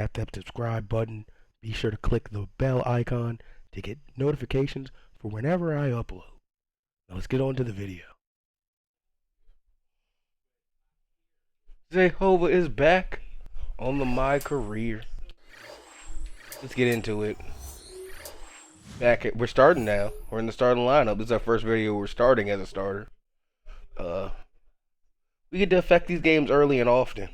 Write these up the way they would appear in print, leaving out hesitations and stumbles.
Tap that subscribe button. Be sure to click the bell icon to get notifications for whenever I upload. Now let's get on to the video. Zayhovah is back on the MyCareer. Let's get into it. We're starting now. We're in the starting lineup. This is our first video we're starting as a starter. We get to affect these games early and often.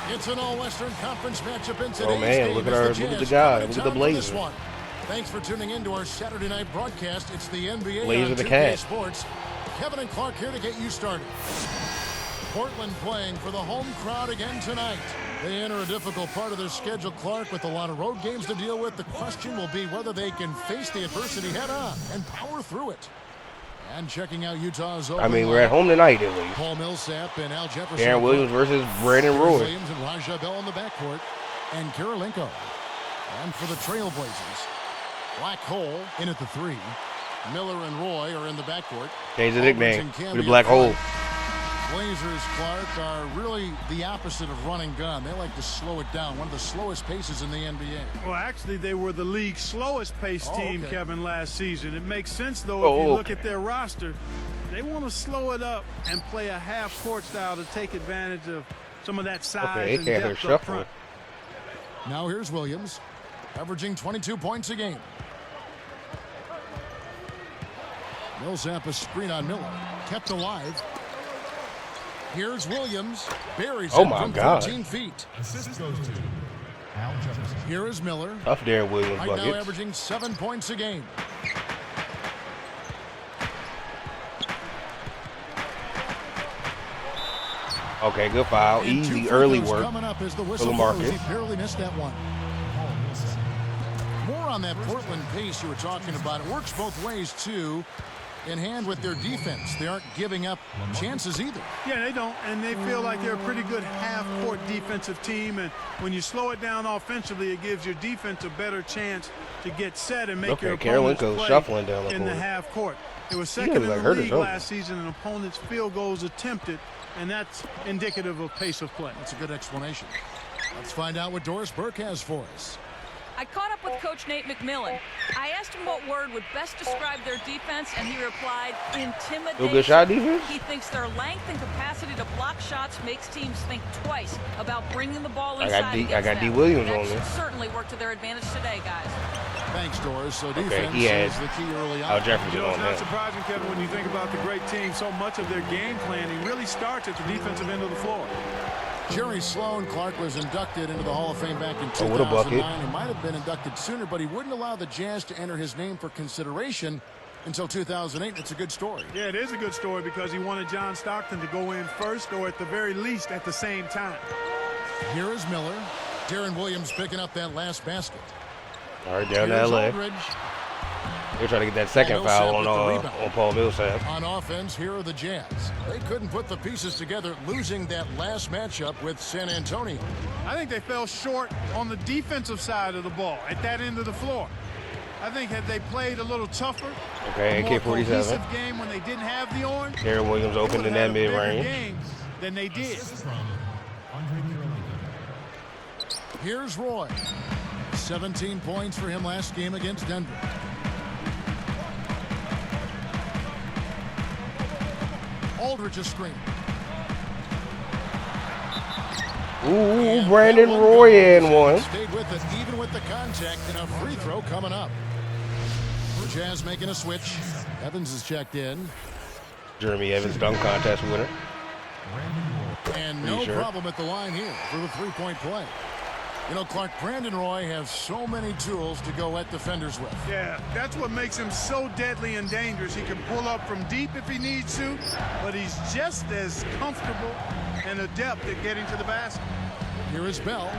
It's an all-Western Conference matchup in today's man, look at the guy. Look at the Blazers. Thanks for tuning in to our Saturday night broadcast. It's the NBA Blazer on the 2K cat. Sports. Kevin and Clark here to get you started. Portland playing for the home crowd again tonight. They enter a difficult part of their schedule, Clark, with a lot of road games to deal with. The question will be whether they can face the adversity head-on and power through it. And checking out Utah's open we're at home tonight at least. Paul Millsap and Al Jefferson. Aaron Williams versus Brandon Roy. Williams and Raja Bell in the backcourt. And Karolinko. And for the Trailblazers, Black Hole in at the 3. Miller and Roy are in the backcourt. Change the nickname to the Black Hole. Blazers, Clark, are really the opposite of run and gun. They like to slow it down. One of the slowest paces in the NBA. Well, actually, they were the league's slowest paced team, Kevin, last season. It makes sense, though, if you look at their roster. They want to slow it up and play a half-court style to take advantage of some of that size and depth up front. Now here's Williams, averaging 22 points a game. Millsap a screen on Miller, kept alive. Here's Williams, buries it from 14 feet. Assist goes to Al Jefferson. Here is Miller. Tough there, Williams. Right now averaging 7 points a game. Okay, good foul. Easy early work coming up as the for whistle LaMarcus. He barely missed that one. More on that Portland pace you were talking about. It works both ways, too. In hand with their defense. They aren't giving up chances either. Yeah, they don't, and they feel like they're a pretty good half-court defensive team, and when you slow it down offensively, it gives your defense a better chance to get set and make your opponents play shuffling down in the half court. It was second in the league last season in opponents' field goals attempted, and that's indicative of pace of play. That's a good explanation. Let's find out what Doris Burke has for us. I caught up with Coach Nate McMillan. I asked him what word would best describe their defense, and he replied, intimidation. Good shot defense? He thinks their length and capacity to block shots makes teams think twice about bringing the ball inside. I got D. Williams on this. Certainly worked to their advantage today, guys. Thanks, Doris. So defense is the key early on. Al Jefferson on It's not surprising, Kevin, when you think about the great team. So much of their game planning really starts at the defensive end of the floor. Jerry Sloan, Clark, was inducted into the Hall of Fame back in 2009. What a bucket. He might have been inducted sooner, but he wouldn't allow the Jazz to enter his name for consideration until 2008. It's a good story. Yeah, it is a good story because he wanted John Stockton to go in first, or at the very least at the same time. Here is Miller. Darren Williams picking up that last basket. All right, down to L.A. They're trying to get that second foul on Paul Millsap. On offense, here are the Jazz. They couldn't put the pieces together, losing that last matchup with San Antonio. I think they fell short on the defensive side of the ball at that end of the floor. I think had they played a little tougher, a more cohesive game when they didn't have the orange, Darren Williams opened in that mid-range than they did. Here's Roy. 17 points for him last game against Denver. Aldridge a screen. Ooh, Brandon Roy in one. Stayed with it, even with the contact, and a free throw coming up. The Jazz making a switch. Evans is checked in. Jeremy Evans dunk contest winner. And no problem at the line here for the three-point play. You know, Clark, Brandon Roy has so many tools to go at defenders with. Yeah, that's what makes him so deadly and dangerous. He can pull up from deep if he needs to, but he's just as comfortable and adept at getting to the basket. Here is Bell.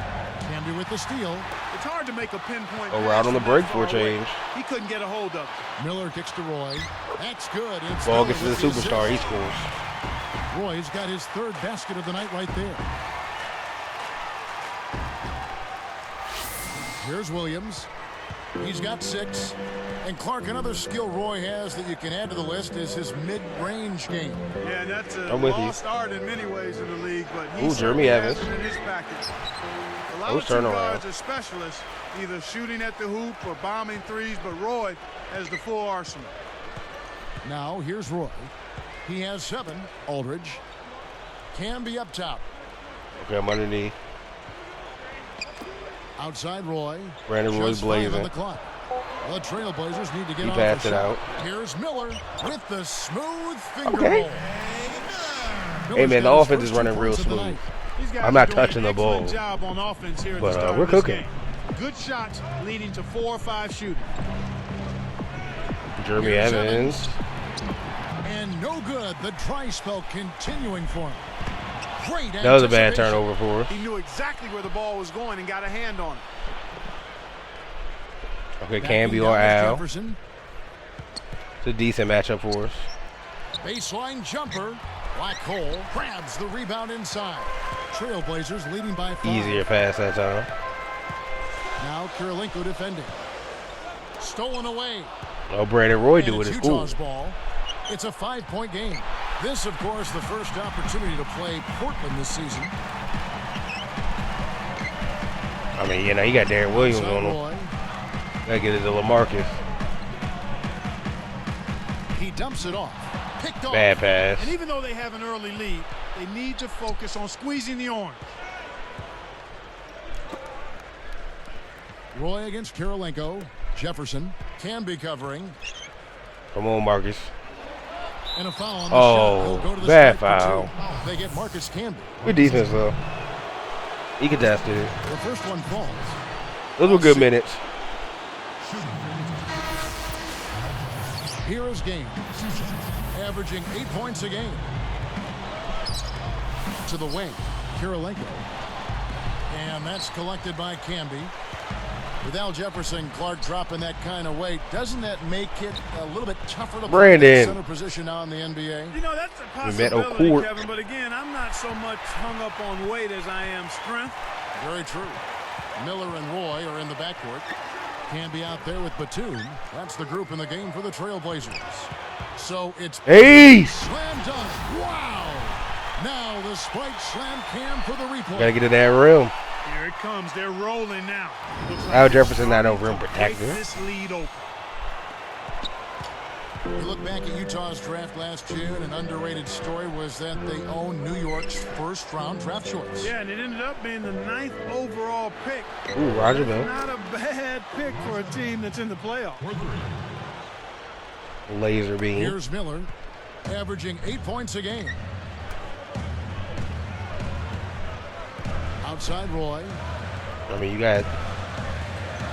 Canby with the steal. It's hard to make a pinpoint. We're out on the break for a change. He couldn't get a hold of it. Miller kicks to Roy. That's good. Ball gets to the superstar. He scores. Roy's got his third basket of the night right there. Here's Williams. He's got 6. And Clark, another skill Roy has that you can add to the list is his mid-range game. Yeah, that's a lost art in many ways in the league, but he's Jeremy Evans in his package. A lot of two guards are specialists, either shooting at the hoop or bombing threes, but Roy has the full arsenal. Now here's Roy. He has 7. Aldridge can be up top. Okay, I'm underneath. Outside Roy. Brandon Roy's blazing. On the clock. The Trailblazers need to get he off passed the it shot. out. Here's Miller with the smooth finger Okay. roll. Hey man, the offense is running real smooth. I'm not touching the ball, job on offense here but we're cooking. Good shots leading to 4 or 5 shooting. Jeremy Evans. And no good. The dry spell continuing for him. Great. That was a bad turnover for us. He knew exactly where the ball was going and got a hand on it. Okay, Camby or Al. Jefferson. It's a decent matchup for us. Baseline jumper. Black Hole grabs the rebound inside. Trailblazers leading by 5. Easier pass that time. Now Kirilenko defending. Stolen away. Oh, Brandon Roy do it. It's cool. Utah's ball. It's a 5-point game. This, of course, the first opportunity to play Portland this season. I mean, you know, he got Darren Williams on him. Gotta get it to LaMarcus. He dumps it off. Picked off. Bad pass. And even though they have an early lead, they need to focus on squeezing the orange. Roy against Kirilenko. Jefferson can be covering. Come on, Marcus. And a foul on the shot. He'll go to the bad foul. They get Marcus Camby. Good defense, though. He contested it. The first one falls. Those were good minutes. Here is Gaines, averaging 8 points a game. To the wing, Kirilenko. And that's collected by Camby. With Al Jefferson, Clark dropping that kind of weight, doesn't that make it a little bit tougher to play in center position now in the NBA? You know, that's a possibility, Kevin, but again, I'm not so much hung up on weight as I am strength. Very true. Miller and Roy are in the backcourt. Camby out there with Batum. That's the group in the game for the Trailblazers. So it's slam dunk. Wow! Now the Sprite slam cam for the replay. Gotta get to that rim. Here it comes. They're rolling now. Al Jefferson not over rim protecting. This lead open. You look back at Utah's draft last June, an underrated story was that they own New York's first-round draft choice. Yeah, and it ended up being the 9th overall pick. Ooh, Roger Bill. Not a bad pick for a team that's in the playoffs. Laser beam. Here's Miller, averaging 8 points a game. Outside Roy. I mean, you got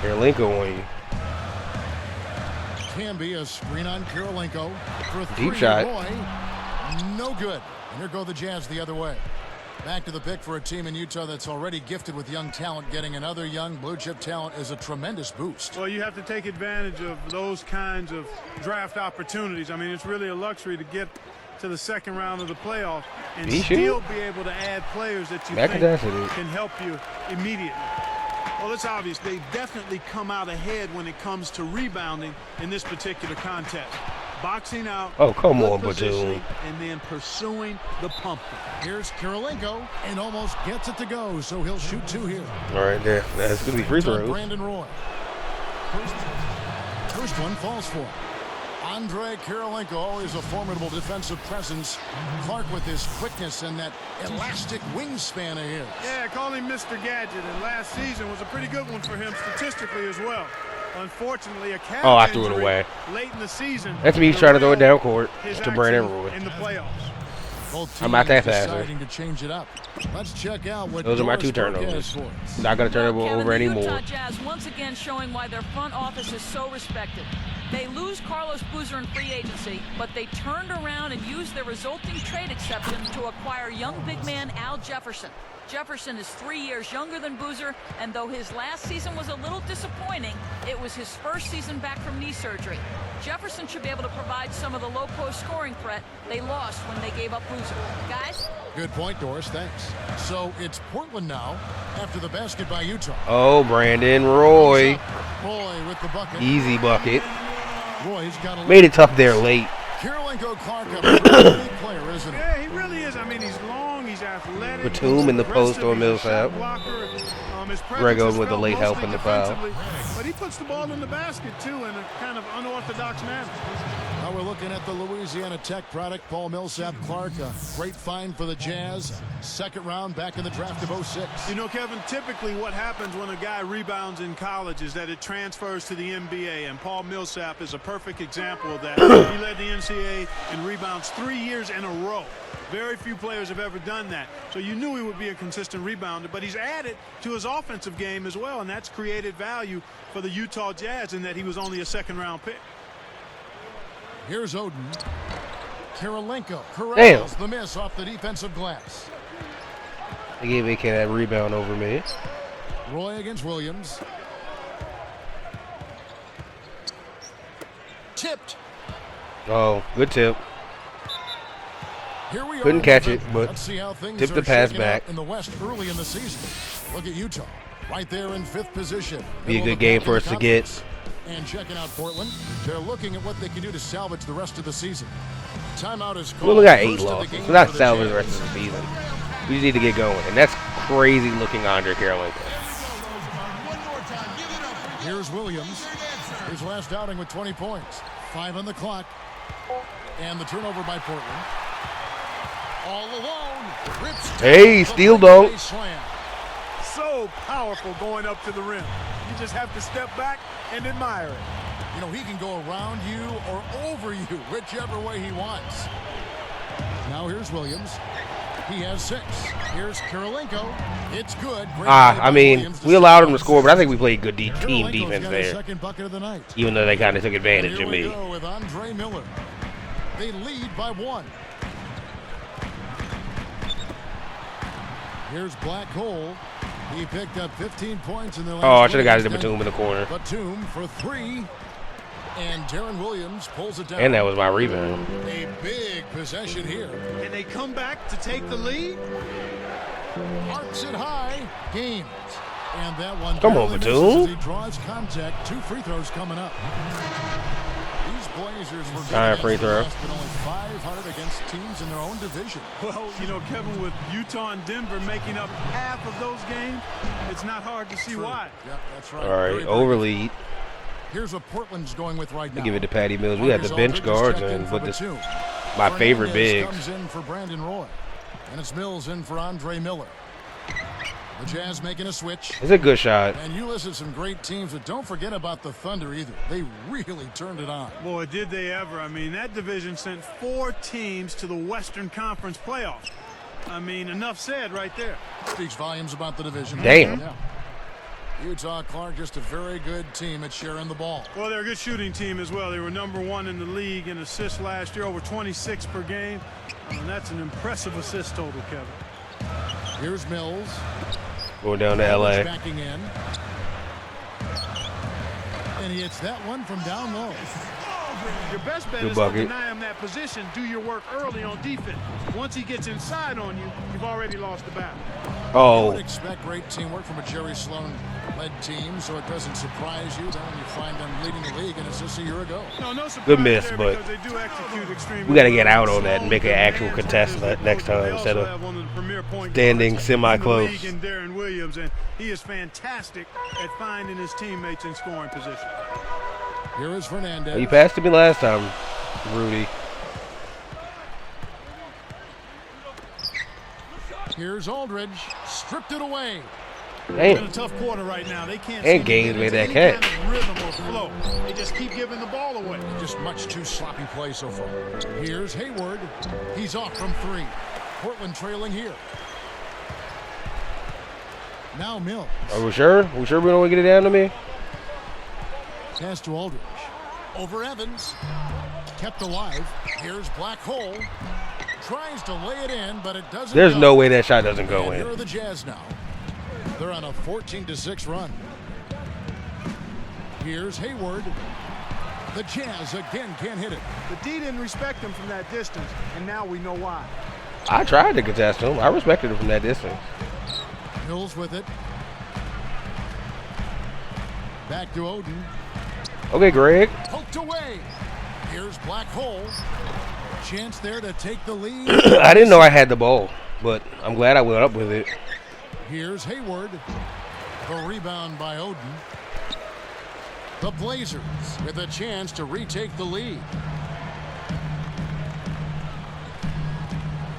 Kirilenko on you. Can be a screen on Kirilenko for a deep shot. Roy. No good. And here go the Jazz the other way. Back to the pick for a team in Utah that's already gifted with young talent. Getting another young blue chip talent is a tremendous boost. Well, you have to take advantage of those kinds of draft opportunities. I mean, it's really a luxury to get to the second round of the playoffs and still be able to add players that you think can help you immediately. Well, it's obvious they definitely come out ahead when it comes to rebounding in this particular contest. Boxing out, come on, Batum, and then pursuing the pump. Here's Kirilenko and almost gets it to go, so he'll shoot 2 here. All right, there. That's gonna be free throws. Brandon Roy. First one falls for him. Andre Kirilenko is a formidable defensive presence. Clark with his quickness and that elastic wingspan of his. Yeah, call him Mr. Gadget, and last season was a pretty good one for him statistically as well. Unfortunately, a calf I threw it away. Late in the season. That's me trying to throw it down court to Brandon Roy. In the playoffs. I'm not that fast. To change it up. Let's check out what those are my 2 turnovers. Not going to turn it over anymore. The Utah Jazz once again showing why their front office is so respected. They lose Carlos Boozer in free agency, but they turned around and used their resulting trade exception to acquire young big man Al Jefferson. Jefferson is 3 years younger than Boozer, and though his last season was a little disappointing, it was his first season back from knee surgery. Jefferson should be able to provide some of the low post scoring threat they lost when they gave up Boozer. Guys? Good point, Doris. Thanks. So it's Portland now after the basket by Utah. Oh, Brandon Roy. Roy with the bucket. Easy bucket. Roy's got a Made it tough there late. Karolinko Clark, a pretty big player, isn't he? Yeah, he really is. I mean, he's long, he's athletic. Batum in the post on Millsap. Greg Oden with the late help in the foul. But he puts the ball in the basket, too, in a kind of unorthodox manner. Now we're looking at the Louisiana Tech product, Paul Millsap Clark. A great find for the Jazz. Second round back in the draft of 06. You know, Kevin, typically what happens when a guy rebounds in college is that it transfers to the NBA, and Paul Millsap is a perfect example of that. He led the NCAA in rebounds 3 years in a row. Very few players have ever done that. So you knew he would be a consistent rebounder, but he's added to his offensive game as well, and that's created value for the Utah Jazz in that he was only a second-round pick. Here's Oden. Karolinko corrals Damn. the miss off the defensive glass. They gave AK that rebound over me. Roy against Williams. Tipped. Oh, good tip. Here we Couldn't are. catch it, but let's see how things tipped are the pass shaking out back. in the West early in the season. Look at Utah, right there in 5th position. Be a Middle good of the game pack for in us the to get. conference. And checking out Portland, they're looking at what they can do to salvage the rest of the season. Timeout is called. We only got 8 First of the losses. game So not for the salvage the Jazz. rest of the season. We just need to get going. And that's crazy looking Andre Karolinko. Here's Williams. His last outing with 20 points. 5 on the clock. And the turnover by Portland. All alone. Rips Hey, down steal the dunk. breakaway slam. So powerful going up to the rim. You just have to step back and admire it. You know, he can go around you or over you, whichever way he wants. Now here's Williams. He has 6. Here's Karolinko. It's good. Great play I by mean, Williams we allowed them to score, but I think we played good team Karolinko's defense got his there. second bucket of the night. Even though they kind of took And advantage here of we me. go with Andre Miller. They lead by 1. Here's Black Hole. He picked up 15 points in the last. Oh, I should have got it to minutes. Batum in the corner. Batum for 3. And Darren Williams pulls it down. And that was my rebound. A big possession here. Can they come back to take the lead? Arcs it high. Games. And that one. Come on, barely Batum. misses as he draws contact. 2 free throws coming up. These Blazers were good against free the throw. West, but only 500 against teams in their own division. Well, you know, Kevin, with Utah and Denver making up half of those games, it's not hard to see True. why. Yep, that's right. All Very, right, very overlead. good. Here's what Portland's going with right We now. give it to Patty Mills. We got the Marcus bench Aldridge is guards checked in, for but this Batum. my favorite Fernandez bigs. comes in for Brandon Roy. And it's Mills in for Andre Miller. The Jazz making a switch. It's a good shot. And you listed some great teams, but don't forget about the Thunder either. They really turned it on. Boy, did they ever. I mean, that division sent 4 teams to the Western Conference playoffs. I mean, enough said right there. Speaks volumes about the division. Damn. Yeah. Utah, Clark, just a very good team at sharing the ball. Well, they're a good shooting team as well. They were #1 in the league in assists last year, over 26 per game. And that's an impressive assist total, Kevin. Here's Mills. Going down to LA. Backing in. And he hits that one from down low. Your best bet Good is to bucket. deny him that position. Do your work early on defense. Once he gets inside on you, you've already lost the battle. You would Oh, expect great teamwork from a Jerry Sloan-led team, so it doesn't surprise you then when you find them leading the league, and it's just a year ago. No surprise Good miss, there but because they do execute extremely we got to well. get out on that and make an Sloan actual demands contest his next approach, but time they instead also of have one of the premier point standing guards semi-close. in the league in Darren Williams, and he is fantastic at finding his teammates in scoring position. Here is Fernandez. You passed to me last time, Rudy. Here's Aldridge. Stripped it away. In Damn. a tough quarter right now. They can't And seem to Gaines get made into that any catch. kind of rhythm or flow. They just keep giving the ball away. Just much too sloppy play so far. Here's Hayward. He's off from 3. Portland trailing here. Now Mills. Are we sure? We sure we don't want to get it down to me? Pass to Aldridge. Over Evans. Kept alive. Here's Black Hole. Tries to lay it in, but it doesn't There's go. no way that shot doesn't go And here are in. the Jazz now. They're on a 14-6 run. Here's Hayward. The Jazz again can't hit it. The D didn't respect him from that distance, and now we know why. I tried to contest him. I respected him from that distance. Mills with it. Back to Oden. Okay, Greg. Poked away. Here's Black Hole. Chance there to take the lead. I didn't know I had the ball, but I'm glad I went up with it. Here's Hayward. The rebound by Oden. The Blazers with a chance to retake the lead.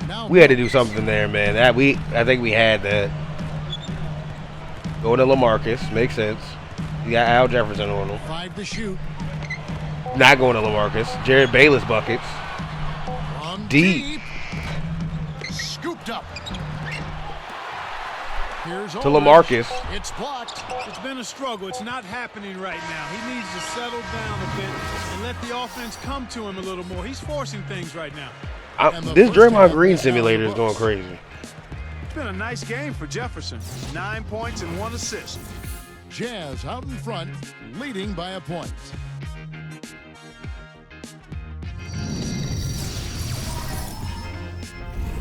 Now We had to do something there, man. I think we had that. Going to LaMarcus makes sense. You got Al Jefferson on him. 5 to shoot. Not going to LaMarcus. Jared Bayless buckets. From Deep. Scooped up. Here's To Aldridge. LaMarcus. It's blocked. It's been a struggle. It's not happening right now. He needs to settle down a bit and let the offense come to him a little more. He's forcing things right now. This Draymond Green simulator is going crazy. It's been a nice game for Jefferson. 9 points and 1 assist. Jazz out in front, leading by a point.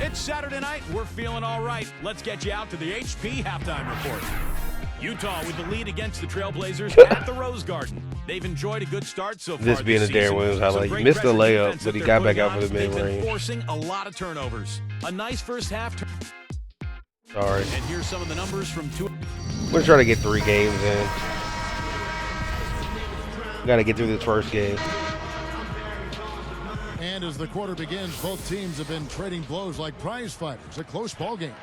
It's Saturday night. We're feeling all right. Let's get you out to the HP halftime report. Utah with the lead against the Trailblazers at the Rose Garden. They've enjoyed a good start so far. This being a Darren Williams highlight. He missed the layup, but he got back out for the mid-range. Forcing a lot of turnovers. A nice first half. Sorry. And here's some of the numbers from two. We're going to try to get 3 games in. Got to get through this first game. And as the quarter begins, both teams have been trading blows like prize fighters. A close ball game.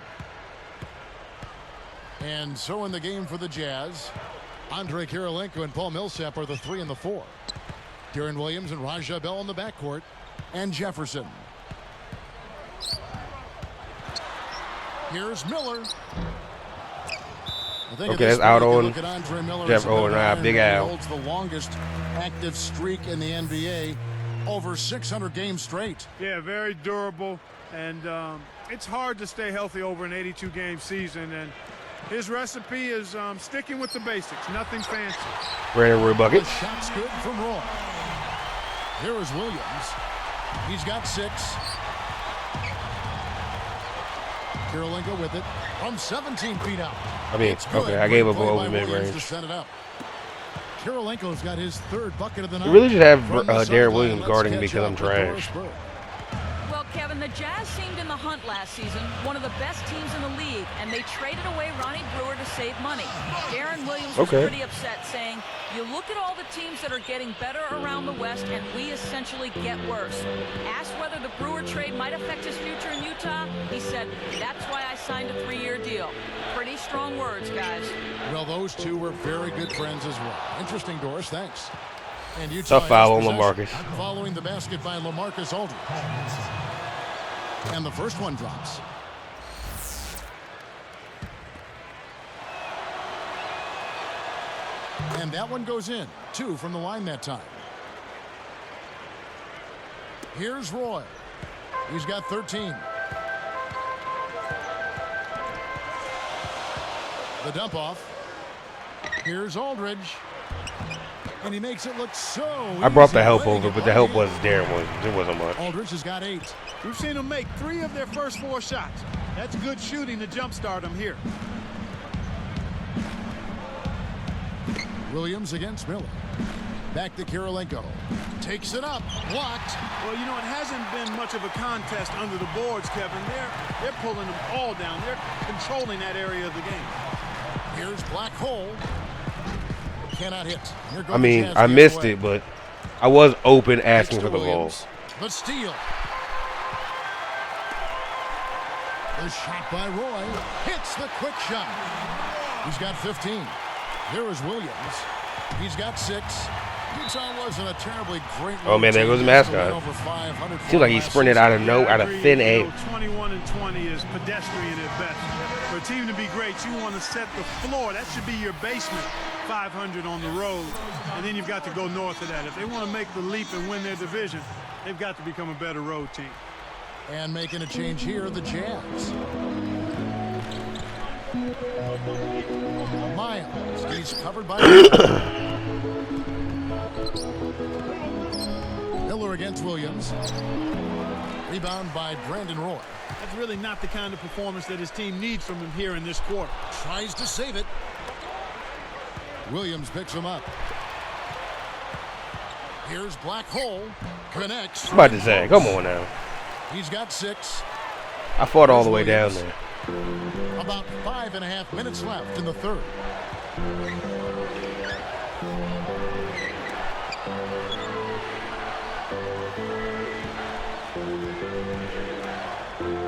And so in the game for the Jazz, Andre Kirilenko and Paul Millsap are the 3 and the 4. Deron Williams and Raja Bell in the backcourt. And Jefferson. Here's Miller. I think Okay, that's out on Jeff. Oh, nah, Big Al. Holds the longest active streak in the NBA. Over 600 games straight. Yeah, very durable. And it's hard to stay healthy over an 82-game season. And his recipe is sticking with the basics. Nothing fancy. Brandon Roy The buckets. shot's good from Roy. Here is Williams. He's got 6. Kirilenko with it from 17 feet out. I mean, It's good. okay, I gave Great up play over by Williams mid-range. to set it up. Kirilenko's got his 3rd bucket of the night. You really just have From the Darren sideline, Williams let's guarding catch because up I'm with trash. Doris Burke. Well, Kevin, the Jazz seemed in the hunt last season, one of the best teams in the league, and they traded away Ronnie Brewer to save money. Darren Williams was Okay. pretty upset, saying, "You look at all the teams that are getting better around the West, and we essentially get worse." Asked whether the Brewer trade might affect his future in Utah, he said, "That's why I signed a 3-year deal." Pretty strong words, guys. Well, those two were very good friends as well. Interesting, Doris. Thanks. And Utah Tough foul on has LaMarcus. possession, following the basket by LaMarcus Aldridge. And the first one drops. And that one goes in. 2 from the line that time. Here's Roy. He's got 13. The dump off. Here's Aldridge. And he makes it look so I brought the easy. help Way to over, get but the help ball was Darren Williams. It wasn't much. Aldridge has got 8. We've seen them make 3 of their first 4 shots. That's good shooting to jumpstart them here. Williams against Miller. Back to Kirilenko. Takes it up. Blocked. Well, you know, it hasn't been much of a contest under the boards, Kevin. They're pulling them all down. They're controlling that area of the game. Here's Black Hole. Cannot hit. Here goes I mean, the Jazz I the missed other way. it, but I was open asking Next for to the ball. Williams. The steal. The shot by Roy. Hits the quick shot. He's got 15. Here is Williams. He's got 6. Utah wasn't a terribly great. Oh, man, there goes the mascot. Seems like he sprinted out of thin air. 21 and 20 is pedestrian at best. For a team to be great, you want to set the floor. That should be your basement. 500 on the road, and then you've got to go north of that. If they want to make the leap and win their division, they've got to become a better road team. And making a change here, the Jazz. Miles. He's covered by. Miller against Williams. Rebound by Brandon Roy. That's really not the kind of performance that his team needs from him here in this quarter. Tries to save it. Williams picks him up. Here's Black Hole. Connects. I'm about to say, come on now. He's got 6. I fought all the way down there. About 5.5 minutes left in the third.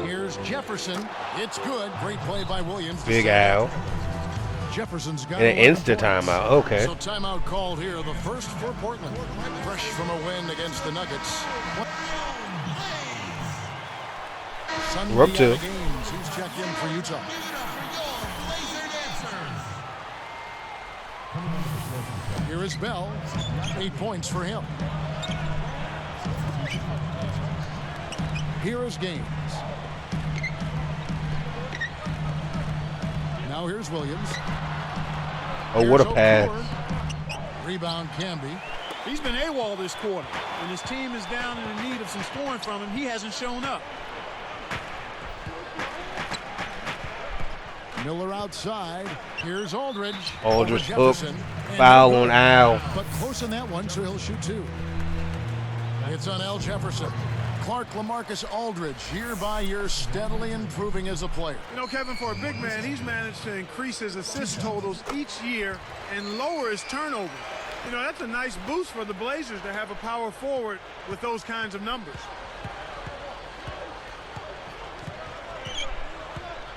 Here's Jefferson. It's good. Great play by Williams. Big Al. Jefferson's got And an instant points. timeout. Okay. So timeout called here, the first for Portland. Fresh from a win against the Nuggets. We're up 2. Games. He's checked in for Utah. Here is Bell. 8 points for him. Here is Gaines. Now here's Williams. Oh, what a pass. Rebound Camby. He's been AWOL this quarter. When his team is down and in need of some scoring from him, he hasn't shown up. Miller outside. Here's Aldridge. Aldridge Over up. Jefferson. And Foul no on good. Al. But close on that one, so he'll shoot 2. It's on Al Jefferson. Clark LaMarcus Aldridge, year by year, steadily improving as a player. You know, Kevin, for a big man, he's managed to increase his assist totals each year and lower his turnovers. You know, that's a nice boost for the Blazers to have a power forward with those kinds of numbers.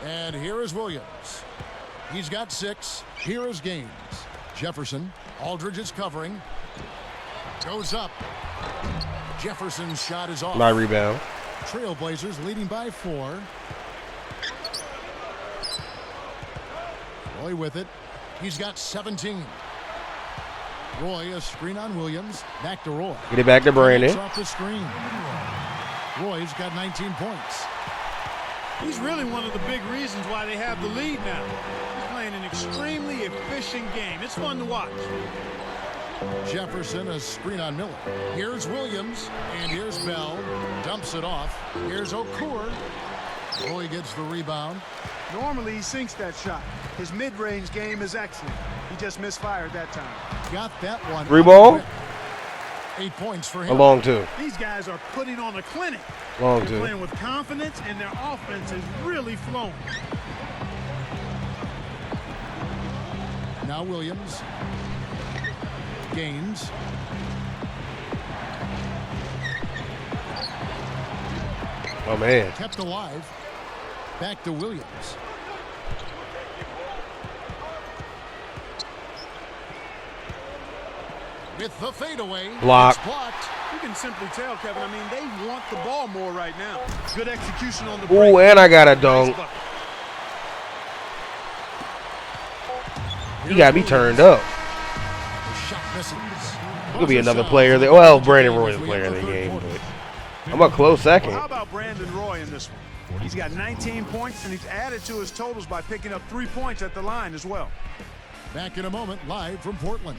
And here is Williams. He's got 6. Here is Gaines. Jefferson. Aldridge is covering. Goes up. Jefferson's shot is off. My rebound. Trailblazers leading by 4. Roy with it. He's got 17. Roy, a screen on Williams. Back to Roy. Get it back to Brandon. Off the screen. Roy's got 19 points. He's really one of the big reasons why they have the lead now. He's playing an extremely efficient game. It's fun to watch. Jefferson, a screen on Miller. Here's Williams, and here's Bell. Dumps it off. Here's Okur. Roy gets the rebound. Normally, he sinks that shot. His mid-range game is excellent. He just misfired that time. Got that one. 3 ball. 8 points for him. A long 2. These guys are putting on a clinic. Long They're 2. playing with confidence, and their offense is really flowing. Now Williams. Gaines. Oh, man. Kept alive. Back to Williams. With the fadeaway. Block. It's blocked. You can simply tell, Kevin. I mean, they want the ball more right now. Good execution on the Ooh, break. and I got a dunk. You got me turned up. The shot misses. Could be another player there. Well, Brandon Roy's the player of the game, but I'm a close second. Well, how about Brandon Roy in this one? He's got 19 points, and he's added to his totals by picking up 3 points at the line as well. Back in a moment, live from Portland.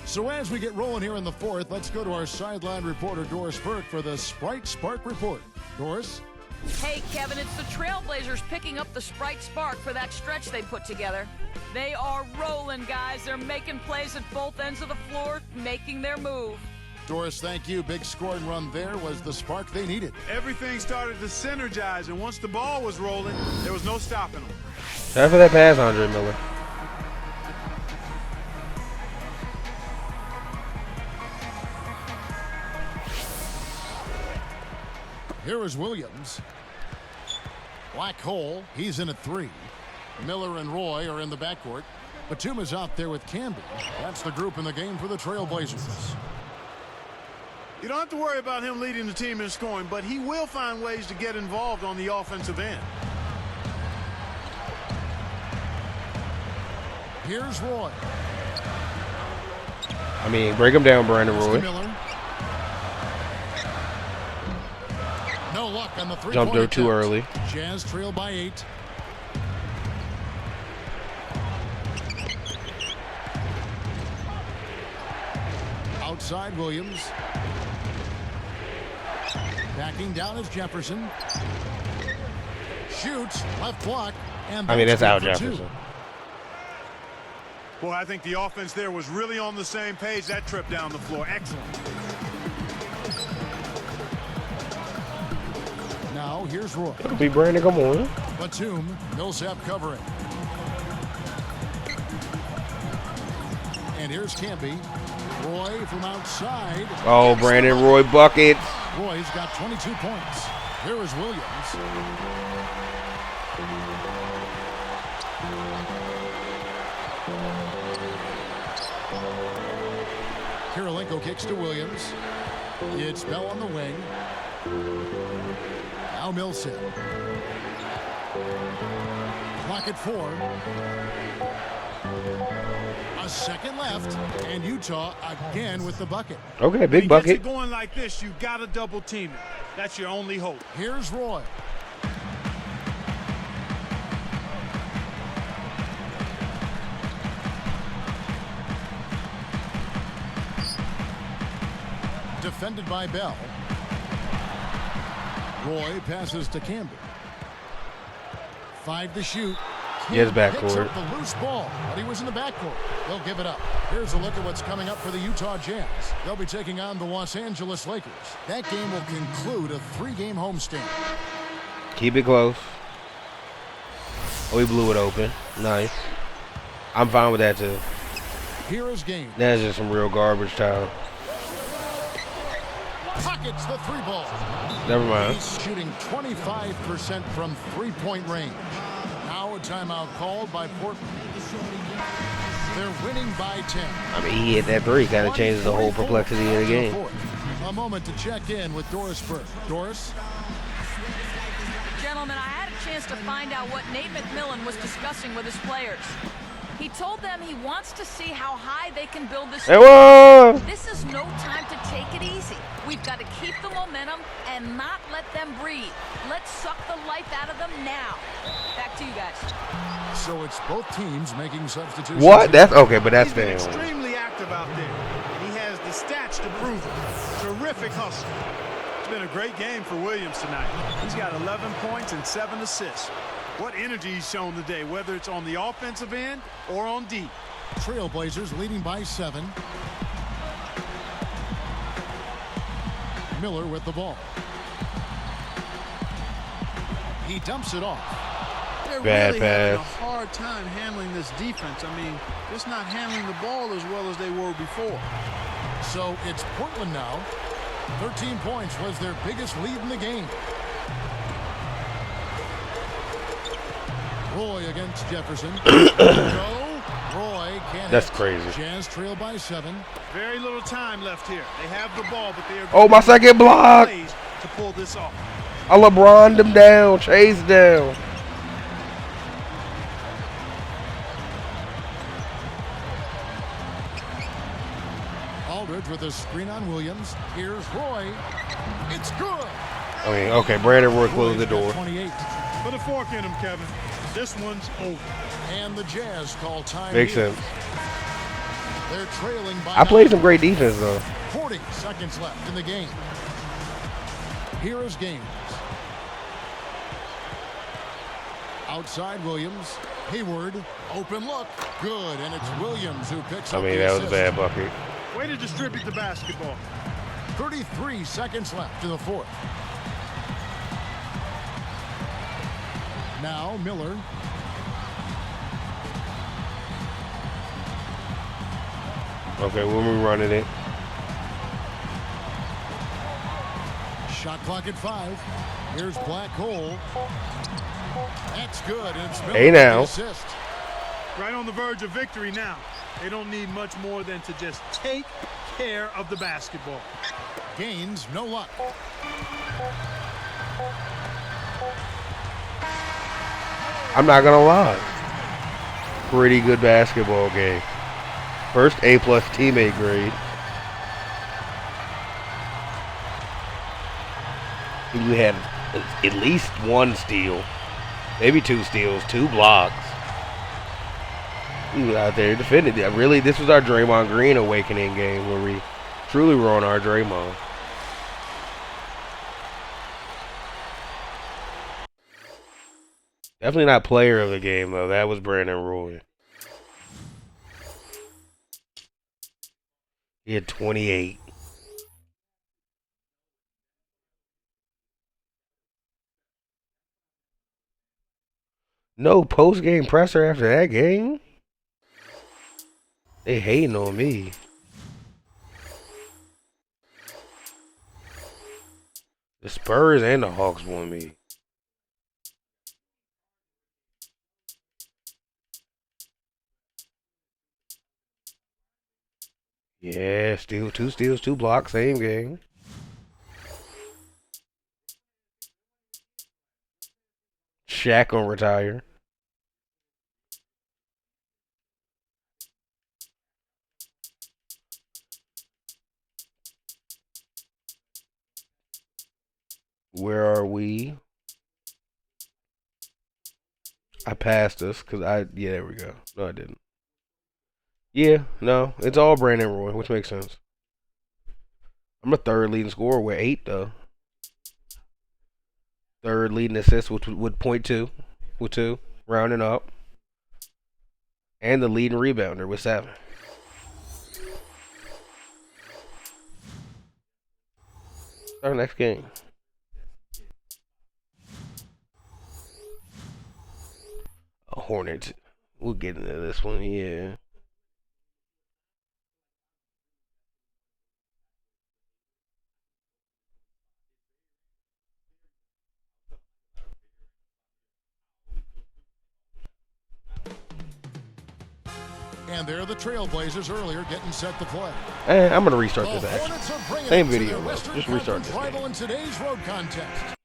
So as we get rolling here in the fourth, let's go to our sideline reporter, Doris Burke, for the Sprite Spark Report. Doris? Hey, Kevin, it's the Trailblazers picking up the Sprite Spark for that stretch they put together. They are rolling, guys. They're making plays at both ends of the floor, making their move. Doris, thank you. Big scoring run there was the spark they needed. Everything started to synergize, and once the ball was rolling, there was no stopping them. Time for that pass, Andre Miller. Here is Williams. Black hole. He's in at 3. Miller and Roy are in the backcourt. Batuma's out there with Camby. That's the group in the game for the Trailblazers. You don't have to worry about him leading the team in scoring, but he will find ways to get involved on the offensive end. Here's Roy. I mean, break him down, Brandon Roy. Miller. No luck on the three-point Jumped there too attempt. early. Jazz trail by 8. Outside Williams. Backing down is Jefferson. Shoots, left block, and I mean, that's Al good for two. Jefferson. Well, I think the offense there was really on the same page that trip down the floor. Excellent. Now here's Roy. It'll be Brandon, come on. Batum, Millsap covering. And here's Campy. Roy from outside. Oh, Brandon Roy buckets. Roy's got 22 points. Here is Williams. Kirilenko kicks to Williams. It's Bell on the wing. Now Millsap. Clock at 4. A second left, and Utah again with the bucket. Okay, big Gets bucket. it going like this, you got to double team it. That's your only hope. Here's Roy. Defended by Bell. Roy passes to Campbell. 5 to shoot. Yes, Picks backcourt. up the loose ball, but he was in the backcourt. They'll give it up. Here's a look at what's coming up for the Utah Jazz. They'll be taking on the Los Angeles Lakers. That game will conclude a 3-game homestand. Keep it close. Oh, we blew it open. Nice. I'm fine with that, too. Here is game. That's just some real garbage time. Pockets the 3-ball. Never mind. He's shooting 25% from 3-point range. Now a timeout called by Portland. They're winning by 10. I mean, he hit that 3. Kind of changes the whole complexity of the game. A moment to check in with Doris Burke. Doris? Gentlemen, I had a chance to find out what Nate McMillan was discussing with his players. He told them he wants to see how high they can build this. Hey, whoa! This is no time to take it easy. We've got to keep the momentum and not let them breathe. Let's suck the life out of them now. Back to you guys. So it's both teams making substitutions. What? That's okay, but that's He's been fair. extremely active out there, and he has the stats to prove it. Terrific hustle. It's been a great game for Williams tonight. He's got 11 points and 7 assists. What energy he's shown today, whether it's on the offensive end or on D. Trailblazers leading by 7. Miller with the ball. He dumps it off. They're Bad really having a pass. hard time handling this defense. I mean, just not handling the ball as well as they were before. So it's Portland now. 13 points was their biggest lead in the game. Roy against Jefferson. Roy can't. That's hit. crazy. Jazz trail by 7. Very little time left here. They have the ball, but they are Oh, my second block. plays to pull this off. I LeBron'd him down. Chase down. Aldridge with a screen on Williams. Here's Roy. It's good. I mean, okay, Brandon Roy closed the Roy's got door. 28. Put a fork in him, Kevin. This one's over. And the Jazz call time. Makes here. sense. They're trailing by I played 9. some great defense, though. 40 seconds left in the game. Here is Gaines. Outside Williams. Hayward. Open look. Good. And it's Williams who picks I up mean, the that was a assist. bad bucket. Way to distribute the basketball. 33 seconds left in the 4th. Now Miller. Okay, when we running it. Shot clock at 5. Here's Black Hole. That's good. It's Miller Hey, now. with the assist. Right on the verge of victory now. They don't need much more than to just take care of the basketball. Gaines, no luck. I'm not gonna lie. Pretty good basketball game. First A+ teammate grade. You had at least 1 steal, maybe 2 steals, 2 blocks. We was out there defending. Really, this was our Draymond Green awakening game where we Truly, we're on our Draymond. Definitely not player of the game, though. That was Brandon Roy. He had 28. No post-game presser after that game? They hating on me. The Spurs and the Hawks won me. Yeah, steal, 2 steals, 2 blocks, same game. Shaq gonna retire. Where are we? I passed us because yeah, there we go. No, I didn't. Yeah, no, it's all Brandon Roy, which makes sense. I'm a third leading scorer with 8, though. Third leading assist with .2, with 2, rounding up. And the leading rebounder with 7. Our next game. Hornets. We'll get into this one, yeah. And they're the Trailblazers earlier getting set to play. I'm going to restart this action. Same video, though. Just restart this game. In today's road contest.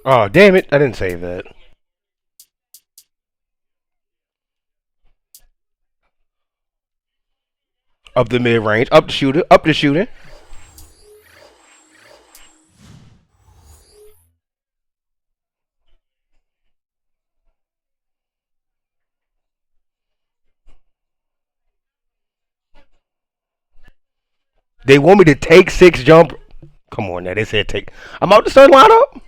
Oh, damn it. I didn't save that. Up the mid-range. Up the shooter. Up the shooter. They want me to take 6 jump. Come on now. They said take. I'm out to start lineup.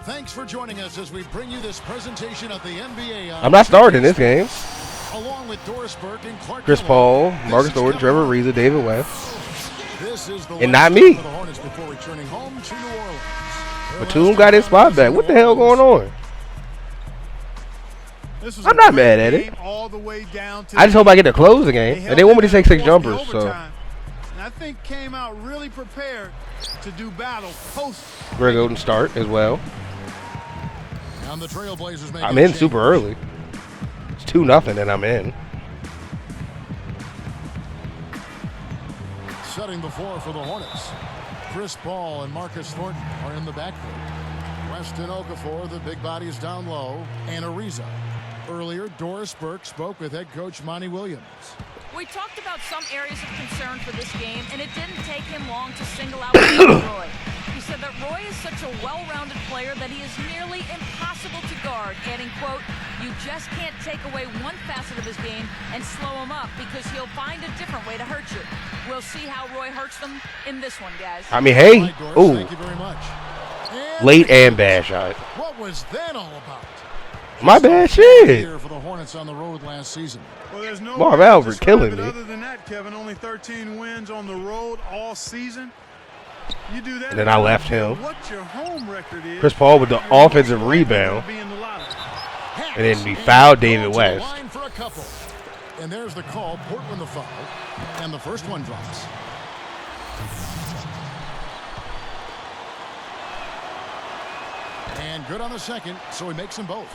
Thanks for joining us as we bring you this presentation of the NBA. I'm not starting this game. Along with Doris Burke and Clark Chris Paul, Marcus Thornton, Trevor Ariza, David West. This is the and not me. For the Hornets before returning home to New Orleans. Batum got his spot back. What the hell going on? I'm not mad at it. I just hope I get to close the game. And they want me to take 6 jumpers. So. And I think came out really prepared to do battle post. Greg Oden start as well. And the Trailblazers I'm in super early. It's 2-0 and I'm in. Setting the floor for the Hornets. Chris Paul and Marcus Thornton are in the backcourt. Weston Okafor, the big body, is down low. And Ariza. Earlier, Doris Burke spoke with head coach Monty Williams. We talked about some areas of concern for this game, and it didn't take him long to single out Roy. He said that Roy is such a well-rounded player that he is nearly impossible to guard, adding, quote, "You just can't take away one facet of his game and slow him up because he'll find a different way to hurt you." We'll see how Roy hurts them in this one, guys. I mean, hey. Ooh. Thank you very much. Late and bad shot. What was that all about? My bad shit. For the Hornets on the road last season. Well, there's no Marv Albert killing me. Other than that, Kevin, only 13 wins on the road all season. You do that. And then I left him. What your home record is. Chris Paul with the offensive rebound. And then we fouled David West. And there's the call. Portland the foul. And the first one drops. And good on the second, so he makes them both.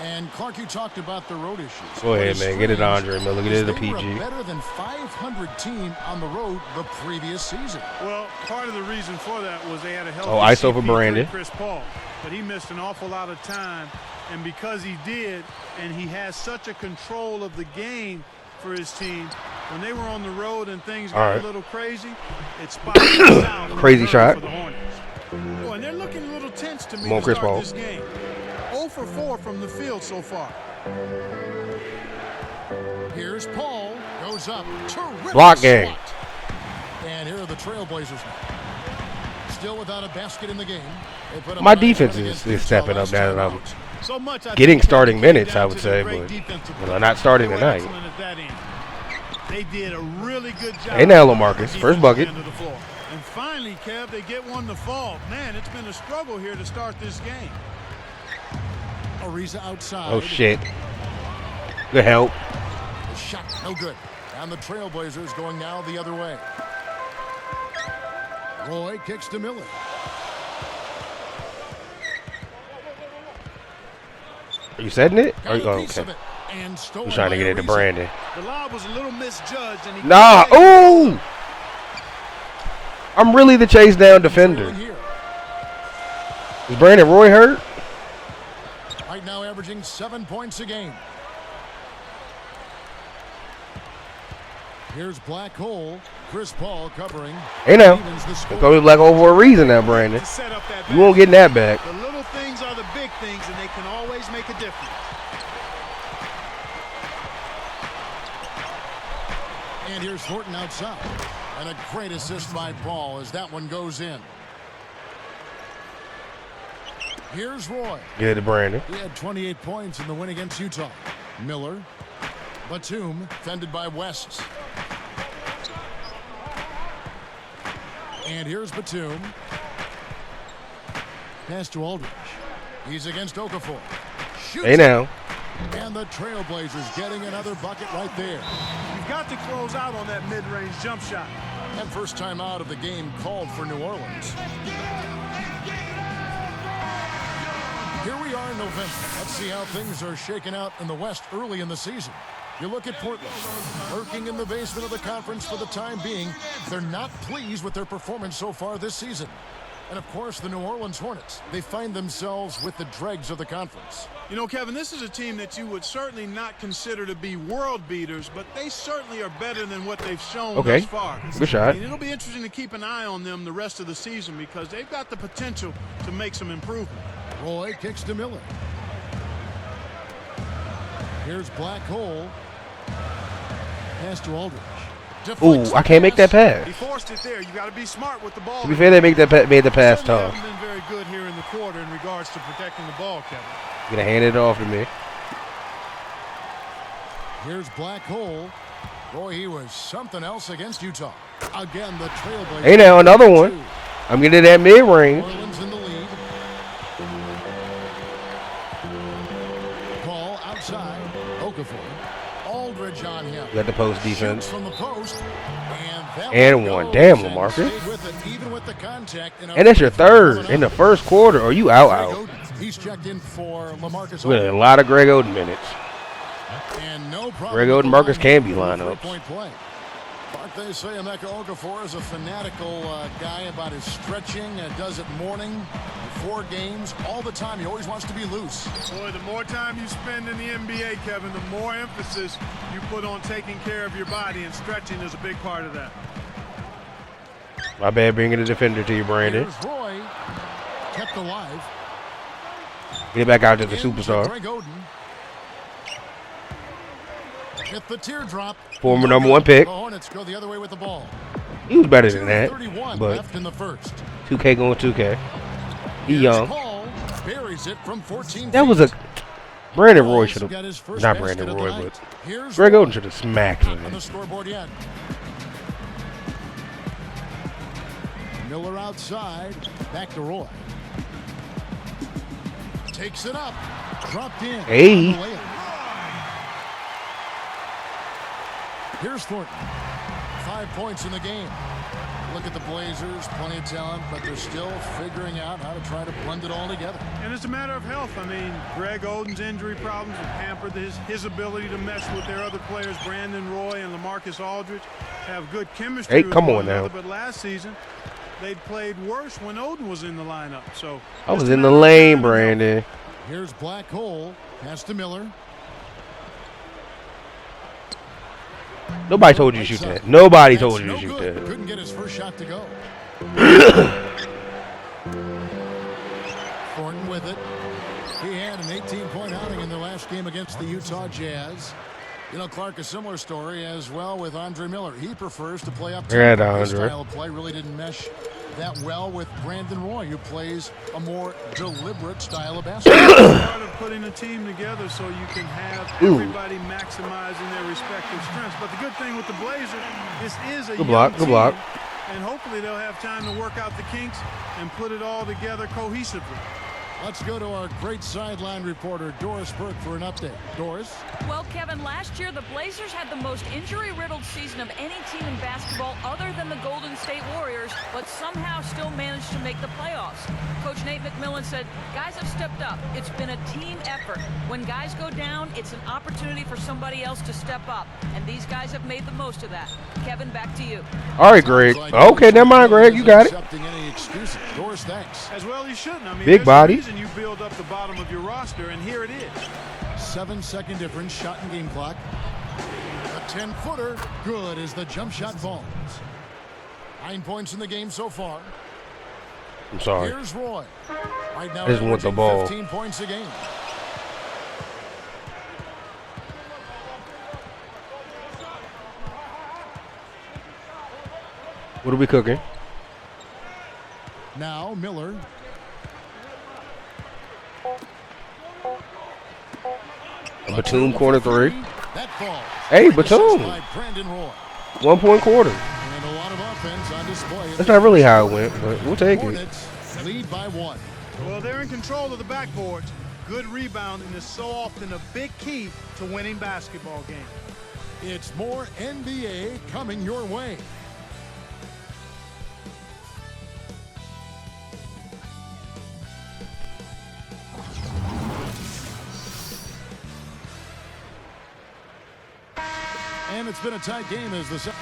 And Clark, you talked about the road issues. Go ahead, man. Get it, Andre Miller. Get it, the They were PG. a better than 500 team on the road the previous season. Well, part of the reason for that was they had a healthy ISO for CP3, Brandon. Chris Paul, but he missed an awful lot of time, and because he did, and he has such a control of the game for his team, when they were on the road and things got a little crazy, it spiked out Crazy shot. for the Hornets. Oh, and they're looking a little tense to me Come on, to Chris start Paul. this game. 0 for 4 from the field so far. Here's Paul. Goes up. Terrific Block game. swat. And here are the Trailblazers now. Still without a basket in the game. They put up My a nice defense run is against stepping Utah up now that last I'm time out. So much, I getting think, starting came minutes, down I would to say, the great but defensive well, play. not starting They were tonight. excellent at that end. They did a really good job. Hey now, LaMarcus, first bucket. End of the floor. And finally, Kev, they get one to fall. Man, it's been a struggle here to start this game. Ariza outside. Oh shit. Good help. The shot no good. And the Trailblazers going now the other way. Roy kicks to Miller. Are you setting it? Got a Oh, piece okay. of it. And stolen I'm trying to by get it to Ariza. Brandon. The lob was a little misjudged. And he Nah. couldn't make it. Ooh. I'm really the chase down defender. Here. Is Brandon Roy hurt? Right now averaging 7 points a game. Here's Black Hole. Chris Paul covering. Hey now. Evens the score. It's gonna be Black Hole for a reason now, Brandon. To set up that You won't get that back. The little things are the big things, and they can always make a difference. And here's Horton outside. And a great assist by Paul as that one goes in. Here's Roy. Get it to Brandon. He had 28 points in the win against Utah. Miller. Batum fended by West. And here's Batum. Pass to Aldridge. He's against Okafor. Shoots. Hey now. And the Trailblazers getting another bucket right there. You've got to close out on that mid-range jump shot. And first time out of the game called for New Orleans. Here we are in November. Let's see how things are shaking out in the West early in the season. You look at Portland, lurking in the basement of the conference for the time being. They're not pleased with their performance so far this season. And of course, the New Orleans Hornets, they find themselves with the dregs of the conference. You know, Kevin, this is a team that you would certainly not consider to be world beaters, but they certainly are better than what they've shown Okay. thus far. Good shot. And it'll be interesting to keep an eye on them the rest of the season because they've got the potential to make some improvement. Roy kicks to Miller. Here's Black Hole. Pass to Aldridge. Ooh, I can't make that pass. He forced it there. You got to be smart with the ball. To be fair, they made the pass Certainly tough. haven't been very good here in the quarter in regards to protecting the ball, Kevin. Gonna hand it off to me. Here's Black Hole. Boy, he was something else against Utah. Again, the Trailblazers. Hey now, another one. I'm getting that mid-range. Orleans in the lead. Paul outside. Okafor. Aldridge on him. Got the post defense. Shoots from the post. And, And one. goes Damn, and LaMarcus. stayed with it, even with the contact. And that's your third in the first quarter. Are you out? He's checked in for LaMarcus. We had a lot of Greg Oden minutes. And no problem. Greg Oden, Marcus Camby lineups. Three-point play. But they say Emeka Okafor is a fanatical guy about his stretching. Does it morning, before games, all the time. He always wants to be loose. Boy, the more time you spend in the NBA, Kevin, the more emphasis you put on taking care of your body, and stretching is a big part of that. My bad bringing the defender to you, Brandon. Here's Roy, kept alive. Get it back out to the Into superstar. Greg Oden. Hit the teardrop. Former number one pick. The Hornets go the other way with the ball. He was better than that. 2:31 But left in the first. 2K going 2K. He Here's young. Paul, buries it from 14 That was feet. a Brandon Roy Paul's should have got his first not basket Brandon of the Roy, night. but Here's Greg Roy. Oden should have smacked Not on him. the scoreboard yet. Miller outside. Back to Roy. Takes it up. Dropped in. Hey. On the layup. Here's Thornton. 5 points in the game. look at the Blazers, plenty of talent, but they're still figuring out how to try to blend it all together. And it's a matter of health. I mean, Greg Oden's injury problems have hampered his ability to mesh with their other players. Brandon Roy and LaMarcus Aldridge have good chemistry. Hey, come on now. But last season, they'd played worse when Oden was in the lineup. So I was in the lane, Brandon. Here's Black Hole. Pass to Miller. Nobody told you to shoot that. Nobody told you to shoot that. Couldn't get his first shot to go. Thornton with it. He had an 18-point outing in their last game against the Utah Jazz. You know, Clark, a similar story as well with Andre Miller. He prefers to play up top. His style of play really didn't mesh that well with Brandon Roy, who plays a more deliberate style of basketball. Part of putting a team together so you can have everybody maximizing their respective strengths. But the good thing with the Blazers, this is a good block, team, good block. And hopefully they'll have time to work out the kinks and put it all together cohesively. Let's go to our great sideline reporter, Doris Burke, for an update. Doris? Well, Kevin, last year the Blazers had the most injury-riddled season of any team in basketball other than the Golden State Warriors, but somehow still managed to make the playoffs. Coach Nate McMillan said, guys have stepped up. It's been a team effort. When guys go down, it's an opportunity for somebody else to step up, and these guys have made the most of that. Kevin, back to you. All right, Greg. Okay, never mind, Greg. You got it. Any excuses. Doris, thanks. As well, you shouldn't. I mean, big body. You build up the bottom of your roster, and here it is. 7-second difference, shot and game clock. A 10-footer, good as the jump shot falls. 9 points in the game so far. I'm sorry. Here's Roy. Right now, I just want the ball. 15 points a game. What are we cooking? Now Miller. Batum corner three. That falls. Hey, Batum. 1 point quarter. And a lot of offense on display. That's not really how it went, but we'll take it. Lead by 1. Well, they're in control of the backboard. Good rebounding is so often a big key to winning basketball games. It's more NBA coming your way. And it's been a tight game as the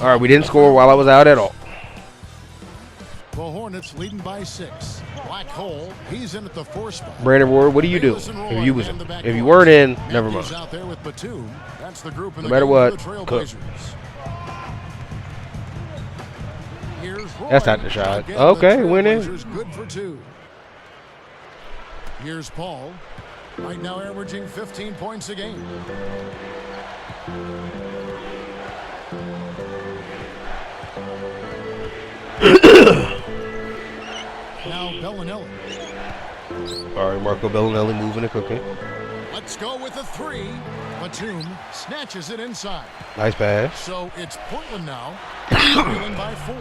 all right, we didn't score while I was out at all. The Hornets leading by 6. Black Hole, he's in at the 4 spot. Brandon Roy, what do you do if you weren't in? Never mind. Out there with Batum. That's the group in no matter what, cook. That's not the shot. Okay, winning. Good for 2. Here's Paul. Right now averaging 15 points a game. Now Bellinelli. All right, Marco Bellinelli moving and cooking. Let's go with a 3. Batum snatches it inside. Nice pass. So it's Portland now, trailing by 4.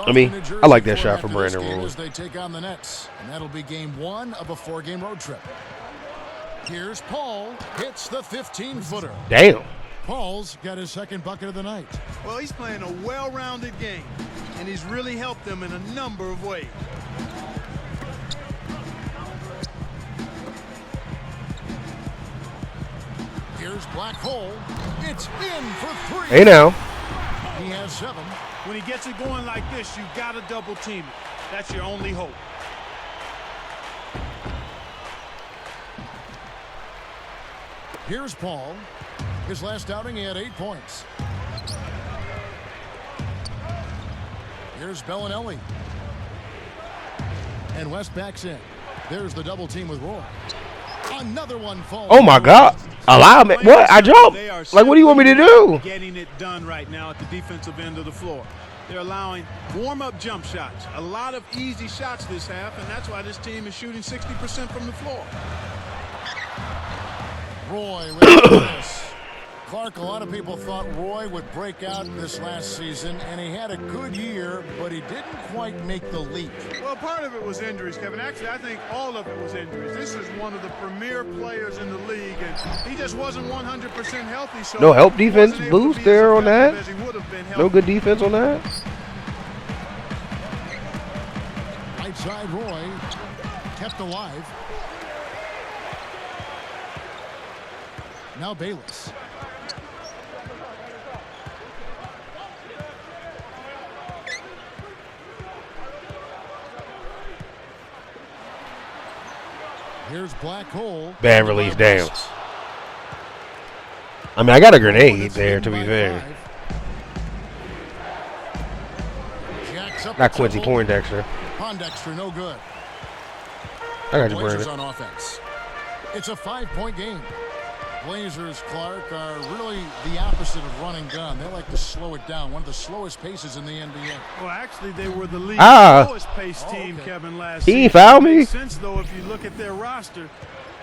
I mean, I like that shot for Brandon Roy. As they take on the Nets, and that'll be game 1 of a 4-game road trip. Here's Paul, hits the 15-footer. Damn. Paul's got his second bucket of the night. Well, he's playing a well-rounded game, and he's really helped them in a number of ways. Here's Black Hole. It's in for 3. Hey now. He has 7. When he gets it going like this, you got to double team it. That's your only hope. Here's Paul. His last outing, he had 8 points. Here's Bellinelli. And West backs in. There's the double team with Roy. Another one falls. Oh my God. Allow me. What? I jumped. Like, what do you want me to do? Getting it done right now at the defensive end of the floor. They're allowing warm-up jump shots. A lot of easy shots this half, and that's why this team is shooting 60% from the floor. Roy with this. Mark, a lot of people thought Roy would break out this last season, and he had a good year, but he didn't quite make the leap. Well, part of it was injuries, Kevin. Actually, I think all of it was injuries. This is one of the premier players in the league, and he just wasn't 100% healthy. So no help defense boost there on that. No good defense on that. Right side, Roy kept alive. Now Bayless. Here's Black Hole. Bad release, damn. I mean, I got a grenade there, to be fair. Not Quincy Poindexter. Poindexter, no good. I got you, Blazers Brandon. on offense. It's a 5-point game. Blazers, Clark, are really the opposite of run and gun. They like to slow it down. One of the slowest paces in the NBA. Well, actually, they were the league's slowest paced team, Kevin, last season. He fouled me. Makes sense, though, if you look at their roster.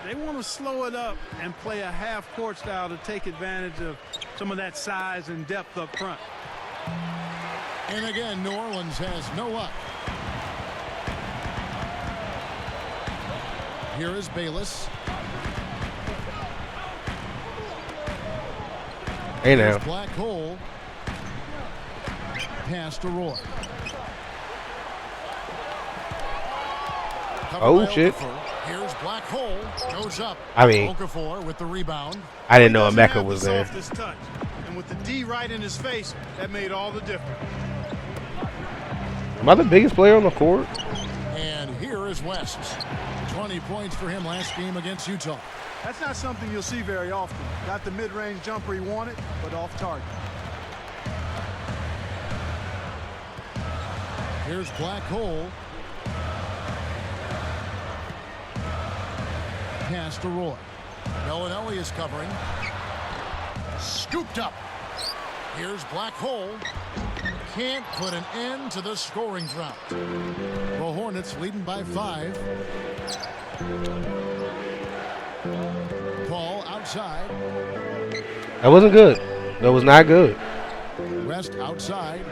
They want to slow it up and play a half-court style to take advantage of some of that size and depth up front. And again, New Orleans has no luck. Here is Bayless. Hey now. Black Hole. Pass to Roy. Oh shit. Here's Black Hole. Goes up. I mean, Okafor with the rebound. I didn't know Emeka was there. Touch. And with the D right in his face, that made all the difference. Am I the biggest player on the court? And here is West. 20 points for him last game against Utah. That's not something you'll see very often. Got the mid-range jumper he wanted, but off target. Here's Black Hole. Pass to Roy. Bellinelli is covering. Scooped up. Here's Black Hole. Can't put an end to the scoring drought. The Hornets leading by 5. Paul outside. That wasn't good. That was not good. West outside.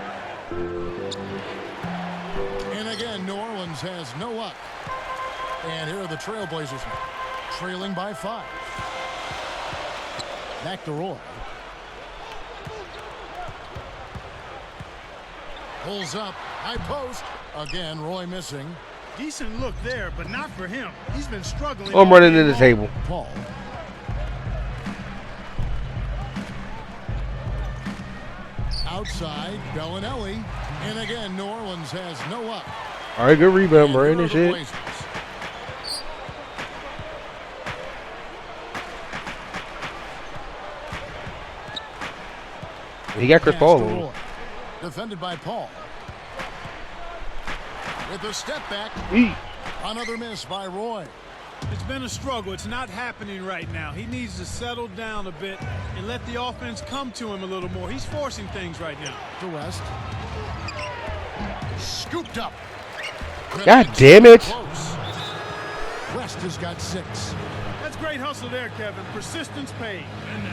And again, New Orleans has no luck. And here are the Trailblazers now, trailing by 5. Back to Roy. Pulls up, high post. Again, Roy missing. Decent look there, but not for him. He's been struggling. Oh, I'm running into the table. Paul. Outside, Bellinelli. And again, New Orleans has no luck. All right, good rebound, Brandon. Shit. Blazers. He got Chris Paul on. Defended by Paul. With a step back. Another miss by Roy. It's been a struggle. It's not happening right now. He needs to settle down a bit and let the offense come to him a little more. He's forcing things right now. To West. Scooped up. God damn it. Close. West has got 6. That's great hustle there, Kevin. Persistence paid.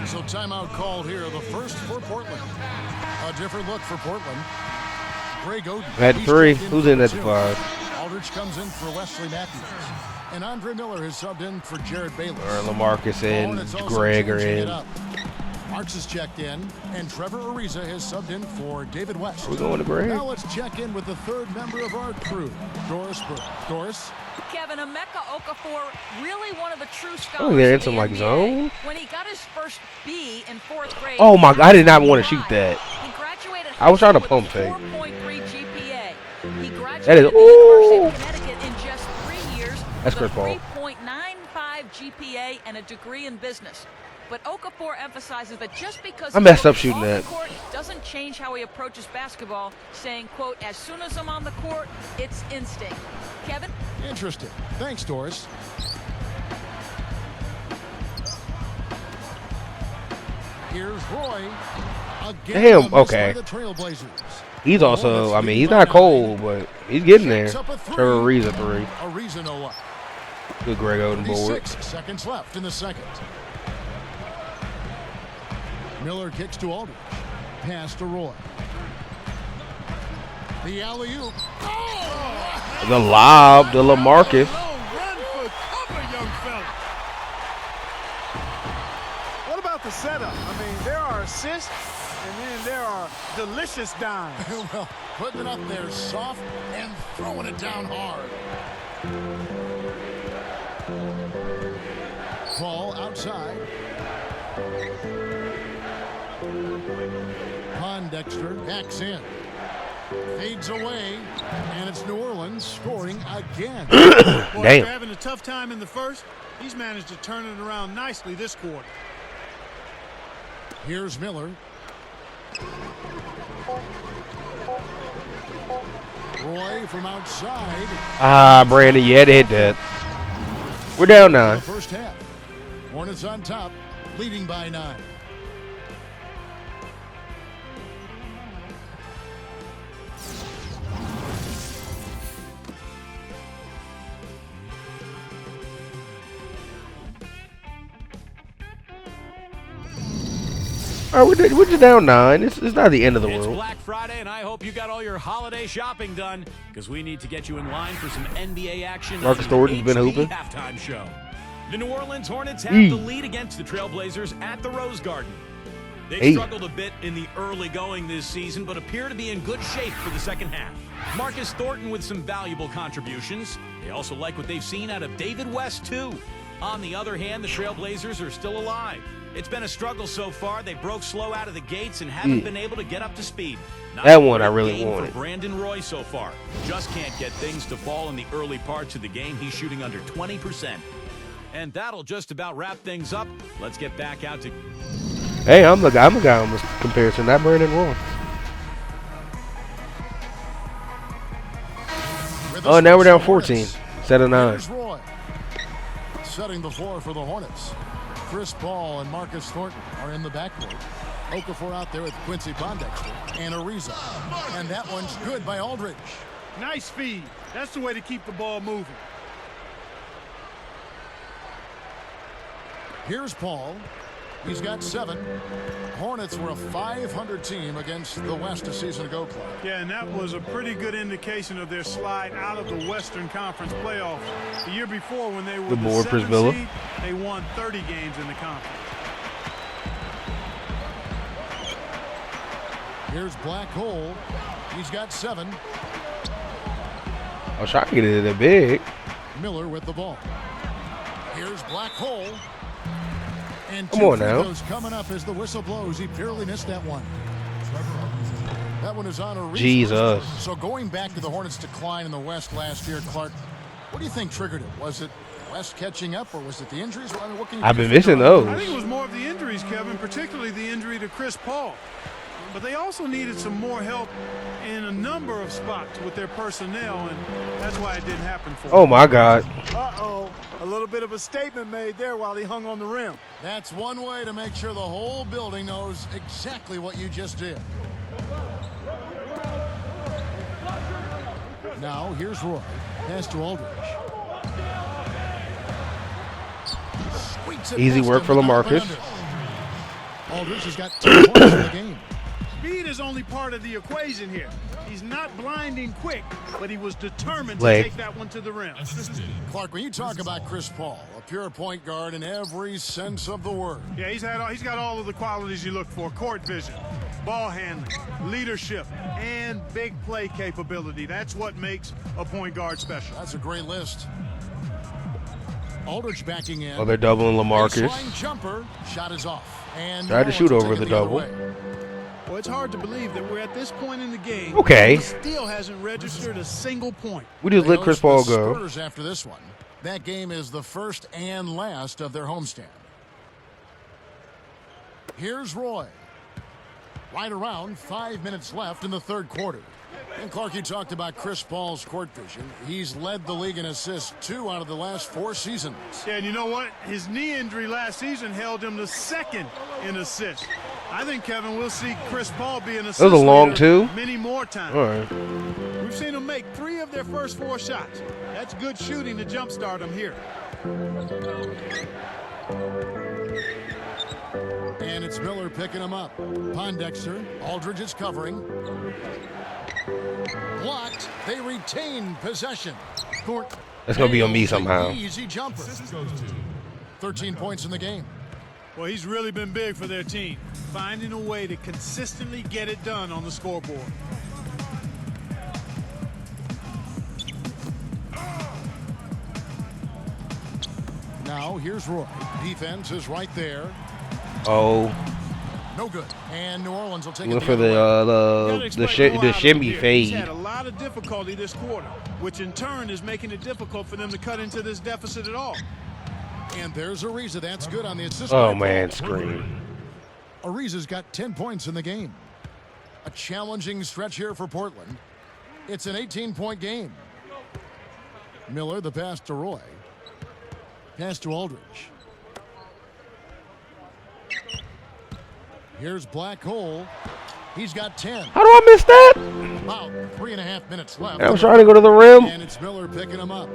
So timeout called here, the first for Portland. A different look for Portland. Greg Oden. At 3. Who's in at 5? Aldridge comes in for Wesley Matthews. And Andre Miller has subbed in for Jared Bayless. LaMarcus and Greg are in. Marks has checked in, and Trevor Ariza has subbed in for David West. We're going to Greg. Now let's check in with the third member of our crew, Doris Burke. Doris? Kevin, Emeka Okafor, really one of the true scholars. Oh, they're in some like zone. When he got his first B in 4th grade. Oh my God, I did not want to shoot that. He graduated I was trying to with pump a fake. 4.3 GPA. He graduated That is the University of Connecticut in just 3 years. That's with Chris a Paul. 3.95 GPA and a degree in business. But Okafor emphasizes that just because I messed up he's shooting on the that. court doesn't change how he approaches basketball, saying, quote, as soon as I'm on the court, it's instinct. Kevin? Interesting. Thanks, Doris. Here's Roy. Again, Damn, okay. The Trailblazers. He's also, I mean, he's not cold, but he's getting there. Trevor Ariza 3. Ariza no up. Good Greg Oden board. 36 seconds left in the second. Miller kicks to Aldridge. Pass to Roy. The alley-oop. Oh! The lob to LaMarcus. Run for cover, young fella. What about the setup? I mean, there are assists, and then there are delicious dimes. Well, putting it up there soft and throwing it down hard. Ball outside. Pondexter backs in. Fades away, and it's New Orleans scoring again. Boy, Damn. after having a tough time in the first, he's managed to turn it around nicely this quarter. Here's Miller. Roy from outside. Ah, Brandon, you had to hit that. We're down 9. The first half. Hornets on top, leading by 9. All right, we're just down 9. It's not the end of the It's world. Black Friday, and I hope you got all your holiday shopping done, because we need to get you in line for some NBA action. Marcus on the Thornton's been HP hooping. Halftime show. The New Orleans Hornets have Hey. the lead against the Trailblazers at the Rose Garden. They Hey. struggled a bit in the early going this season, but appear to be in good shape for the second half. Marcus Thornton with some valuable contributions. They also like what they've seen out of David West, too. On the other hand, the Trailblazers are still alive. It's been a struggle so far. They broke slow out of the gates and haven't been able to get up to speed. Not That a one I great really game wanted. for Brandon Roy so far. Just can't get things to fall in the early parts of the game. He's shooting under 20%. And that'll just about wrap things up. Let's get back out to... Hey, I'm a guy on this comparison, not Brandon Roy. Oh, now we're down 14 instead of 9. Here's Roy. Setting the floor for the Hornets. Chris Paul and Marcus Thornton are in the backcourt. Okafor out there with Quincy Pondexter and Ariza. And that one's good by Aldridge. Nice feed. That's the way to keep the ball moving. Here's Paul. He's got 7. Hornets were a 500 team against the West a season ago, Clark. Yeah, and that was a pretty good indication of their slide out of the Western Conference playoffs. The year before, when they were Good the board, 7th Priscilla. seed, they won 30 games in the conference. Here's Black Hole. He's got 7. I was trying to get it that big. Miller with the ball. Here's Black Hole. And Come 2 on free now. throws coming up as the whistle blows. He barely missed that one. That one is on Ariza. Jesus. So going back to the Hornets' decline in the West last year, Clark, what do you think triggered it? Was it West catching up, or was it the injuries? I mean, what can you I've been figure missing out? I think it those. was more of the injuries, Kevin, particularly the injury to Chris Paul. But they also needed some more help in a number of spots with their personnel, and that's why it didn't happen for them. Oh, my God. Uh-oh, a little bit of a statement made there while he hung on the rim. That's one way to make sure the whole building knows exactly what you just did. Now, here's Roy. Pass to Aldridge. Squeaks it Easy past work him for without LaMarcus. Fernandez. Aldridge has got 2 points in the game. Speed is only part of the equation here. He's not blinding quick, but he was determined to Leg. take that one to the rim. Clark, when you talk about Chris Paul, a pure point guard in every sense of the word. Yeah, he's got all of the qualities you look for: court vision, ball handling, leadership, and big play capability. That's what makes a point guard special. That's a great list. Aldridge backing in. Oh, they're doubling LaMarcus. Baseline jumper. Shot is off. And Tried to New shoot Orleans over taking the other double. way. Well, it's hard to believe that we're at this point in the game. Okay. He still hasn't registered a single point. We just They let Chris host Paul the go. Spurs after this one. That game is the first and last of their homestand. Here's Roy. Right around 5 minutes left in the third quarter. And Clark, you talked about Chris Paul's court vision. He's led the league in assists 2 out of the last 4 seasons. Yeah, and you know what? His knee injury last season held him to 2nd in assists. I think, Kevin, we'll see Chris Paul be an assist That was a long leader 2. many more times. All right. We've seen him make 3 of their first 4 shots. That's good shooting to jumpstart him here. And And it's Miller picking him up. Pondexter, Aldridge is covering. Blocked. They retain possession. Thornton. That's going to be on me somehow. Easy jumper. 13 points in the game. Well, he's really been big for their team, finding a way to consistently get it done on the scoreboard. Now here's Roy. Defense is right there. Oh. No good. And New Orleans will take it Went for the shimmy fade. He's had a lot of difficulty this quarter, which in turn is making it difficult for them to cut into this deficit at all. And there's Ariza. That's good on the assist. Oh, man, screen. Ariza's got 10 points in the game. A challenging stretch here for Portland. It's an 18-point game. Miller, the pass to Roy. Pass to Aldridge. Here's Black Hole. He's got 10. How do I miss that? About 3.5 minutes left. I was trying to go to the rim. And it's Miller picking him up.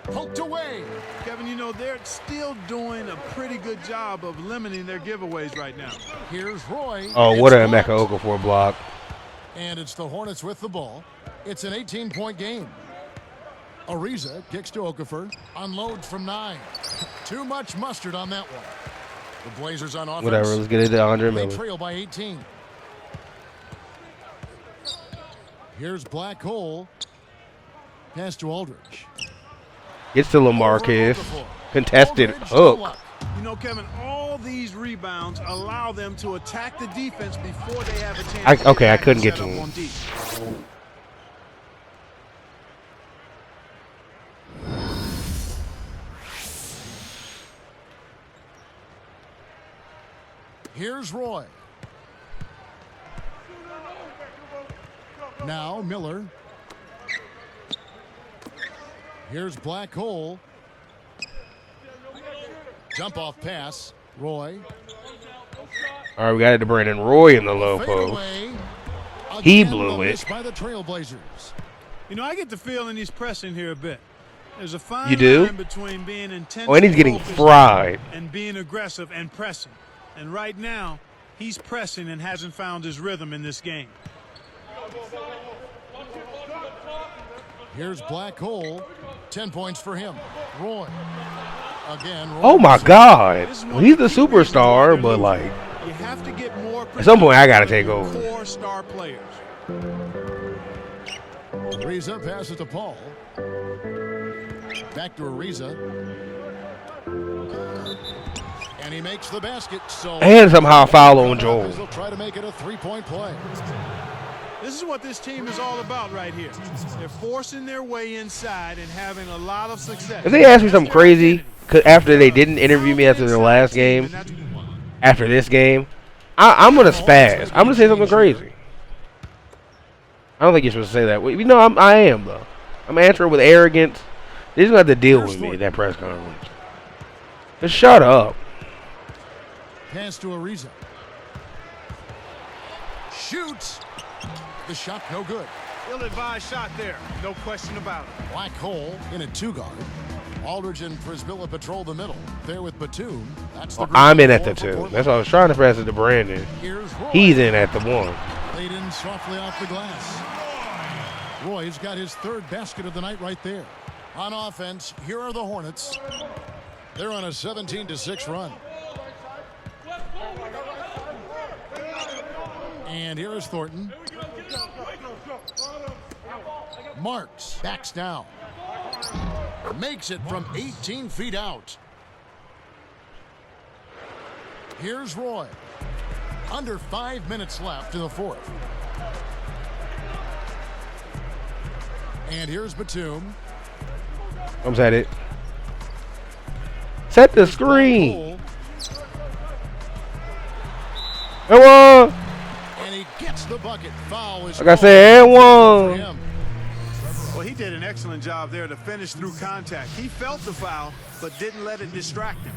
Poked away. Kevin, you know, they're still doing a pretty good job of limiting their giveaways right now. Here's Roy. Oh, what a Emeka Okafor block. And it's the Hornets with the ball. It's an 18-point game. Ariza kicks to Okafor. Unloads from 9. Too much mustard on that one. The Blazers on offense. Whatever, let's get it to Andre They Miller. trail by 18. Here's Black Hole. Pass to Aldridge. Gets to LaMarcus. Contested hook. You know, Kevin, all these rebounds allow them to attack the defense before they have a chance. Okay, I couldn't get to him. Here's Roy. Now Miller. Here's Black Hole. Jump off pass. Roy. All right, we got it to Brandon Roy in the low post. He blew it. By the Trailblazers. You know, I get the feeling he's pressing here a bit. There's a fine You do? line between being intense. Oh, and he's getting fried. And being aggressive and pressing. And right now, he's pressing and hasn't found his rhythm in this game. Here's Black Hole. 10 points for him. Roy. Again. Roy. Oh my God. He's the superstar, but like you have to get more at some point I gotta take over. 4 star players. Ariza passes to Paul. Back to Ariza. And he makes the basket. So And somehow foul on Joel. He'll try to make it a 3-point play. This is what this team is all about right here. They're forcing their way inside and having a lot of success. If they ask me something crazy, after they didn't interview me after their last game, after this game, I'm going to spaz. I'm going to say something crazy. I don't think you're supposed to say that. You know, I am, though. I'm answering with arrogance. They're just going to have to deal with me at that press conference. Just shut up. Pass to Ariza. Shoots. The shot no good. Ill-advised shot there. No question about it. Black Hole in a 2-guard. Aldridge and Prisbilla patrol the middle. There with Batum. That's the I'm in at the 2. That's why I was trying to pass it to Brandon. He's in at the 1. Laid in softly off the glass. Roy's got his 3rd basket of the night right there. On offense, here are the Hornets. They're on a 17-6 run. And here is Thornton. Marks backs down. Makes it from 18 feet out. Here's Roy. Under 5 minutes left in the 4th. And here's Batum. Comes at it. Set the screen. And one. And he gets the bucket. Foul is like I said, and one. Well, he did an excellent job there to finish through contact. He felt the foul, but didn't let it distract him.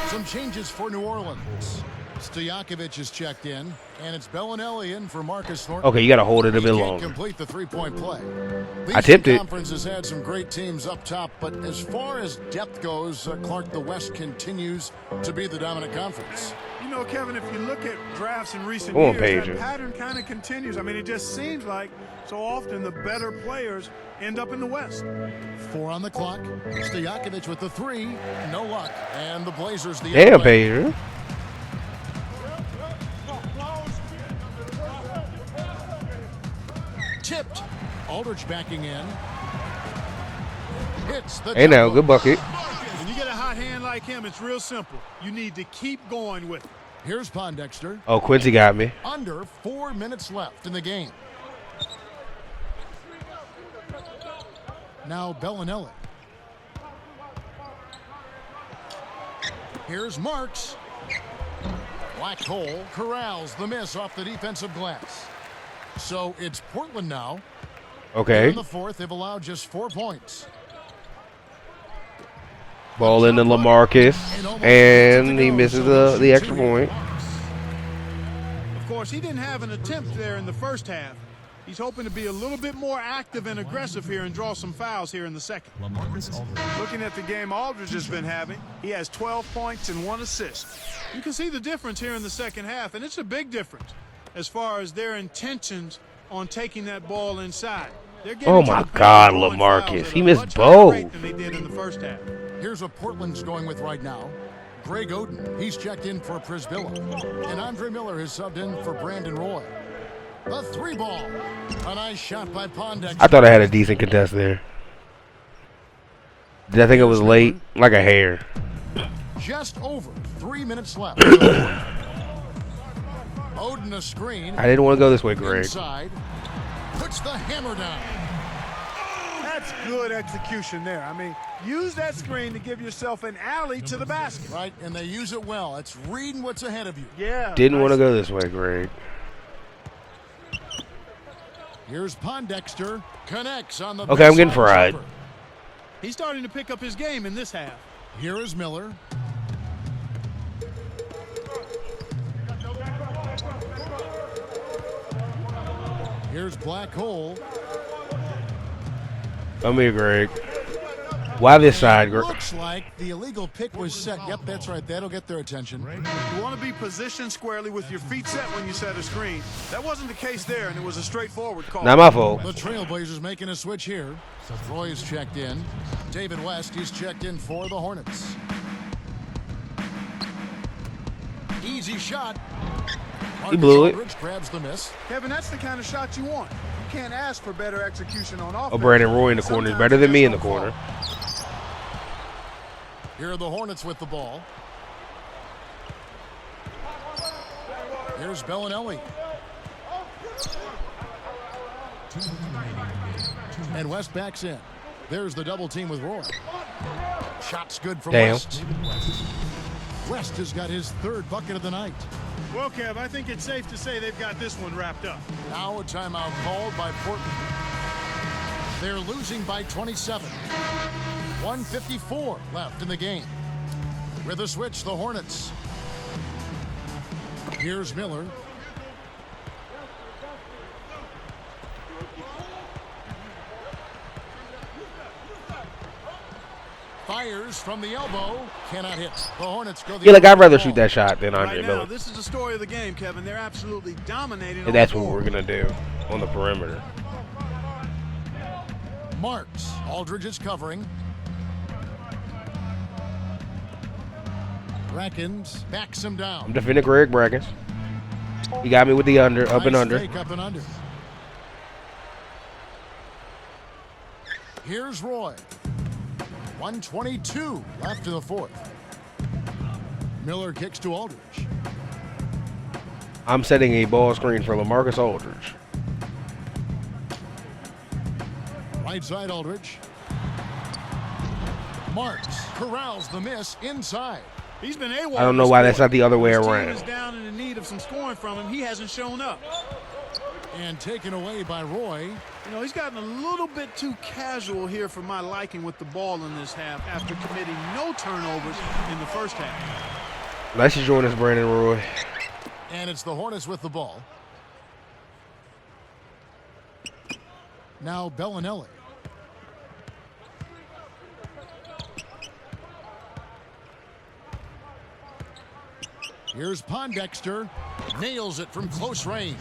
Some changes for New Orleans. Stojakovic is checked in, and it's Bellinelli in for Marcus Thornton. Okay, you got to hold it a bit He can't longer. complete the three-point play. The I tipped it. Conference has had some great teams up top, but as far as depth goes, Clark, the West continues to be the dominant conference. You know, Kevin, if you look at drafts in recent Go on, years, Paige. that pattern kind of continues. I mean, it just seems like so often the better players end up in the West. 4 on the clock. Stojakovic with the 3. No luck. And the Blazers the Damn, other way. Paige. Tipped. Aldridge backing in. Hits the Hey now, jump good bucket. When you get a hot hand like him, it's real simple. You need to keep going with it. Here's Pondexter. Oh, Quincy got me. Under 4 minutes left in the game. Now Bellinelli. Here's Marks. Black hole corrals the miss off the defensive glass. So it's Portland now. Okay. In the fourth, they've allowed just 4 points. Ball into LaMarcus, and he misses the extra point. Of course, he didn't have an attempt there in the first half. He's hoping to be a little bit more active and aggressive here and draw some fouls here in the second. Looking at the game Aldridge has been having, he has 12 points and 1 assist. You can see the difference here in the second half, and it's a big difference as far as their intentions on taking that ball inside. Oh my God, LaMarcus. He missed both. Than they did in the first half. Here's what Portland's going with right now. Greg Oden, he's checked in for Prisbilla. And Andre Miller has subbed in for Brandon Roy. The 3 ball. A nice shot by Pondexter. I thought I had a decent contest there. Did I think it was late? Like a hair. Just over 3 minutes left. Oden a screen. I didn't want to go this way, Greg. Inside. Puts the hammer down. That's good execution there. I mean, use that screen to give yourself an alley to the basket. Right, and they use it well. It's reading what's ahead of you. Yeah. Didn't want to go this way, Greg. Here's Pondexter. Connects on the Okay, I'm getting baseline fried. jumper. He's starting to pick up his game in this half. Here is Miller. Here's Black Hole. Come here, Greg. Why this side, Greg? Looks like the illegal pick was set. Yep, that's right. That'll get their attention. You want to be positioned squarely with your feet set when you set a screen. That wasn't the case there, and it was a straightforward call. Not my fault. The Trailblazers making a switch here. Roy is checked in. David West is checked in for the Hornets. Easy shot. He blew it. Aldridge grabs the miss. Kevin, that's the kind of shot you want. You can't ask for better execution on offense. Oh, Brandon Roy in the corner is better than me in the corner. Here are the Hornets with the ball. Here's Bellinelli. And West backs in. There's the double team with Roy. Shot's good from Damn. West. West has got his 3rd bucket of the night. Well, Kev, I think it's safe to say they've got this one wrapped up. Now a timeout called by Portland. They're losing by 27. 1:54 left in the game. With a switch, the Hornets. Here's Miller. Fires from the elbow. Cannot hit. The Hornets go the Yeah, like I'd other rather ball. shoot that shot than Andre Right now, Miller. this is the story of the game, Kevin. They're absolutely dominating. And that's on what the we're board. going to do on the perimeter. Marks. Aldridge is covering. Brackens backs him down. I'm defending Greg Brackens. He got me with the under, up and Nice under. fake up and under. Here's Roy. 1:22 left in the 4th. Miller kicks to Aldridge. I'm setting a ball screen for LaMarcus Aldridge. Right side Aldridge. Marks corrals the miss inside. He's been AWOL. I don't know why that's not the other way His team around. is down and in need of some scoring from him. He hasn't shown up. And taken away by Roy. You know, he's gotten a little bit too casual here for my liking with the ball in this half after committing no turnovers in the first half. Nice to join us, Brandon Roy. And it's the Hornets with the ball. Now Bellinelli. Here's Pondexter. Nails it from close range.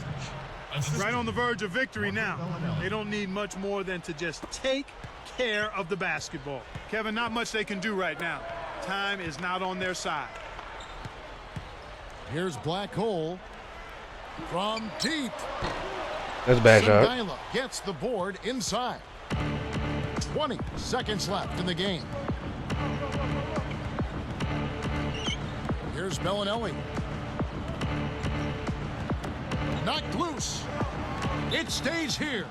Right on the verge of victory now. They don't need much more than to just take care of the basketball. Kevin, not much they can do right now. Time is not on their side. Here's Black Hole from deep. That's a bad shot. Zayhovah gets the board inside. 20 seconds left in the game. Here's Bellinelli. Knocked loose. It stays here.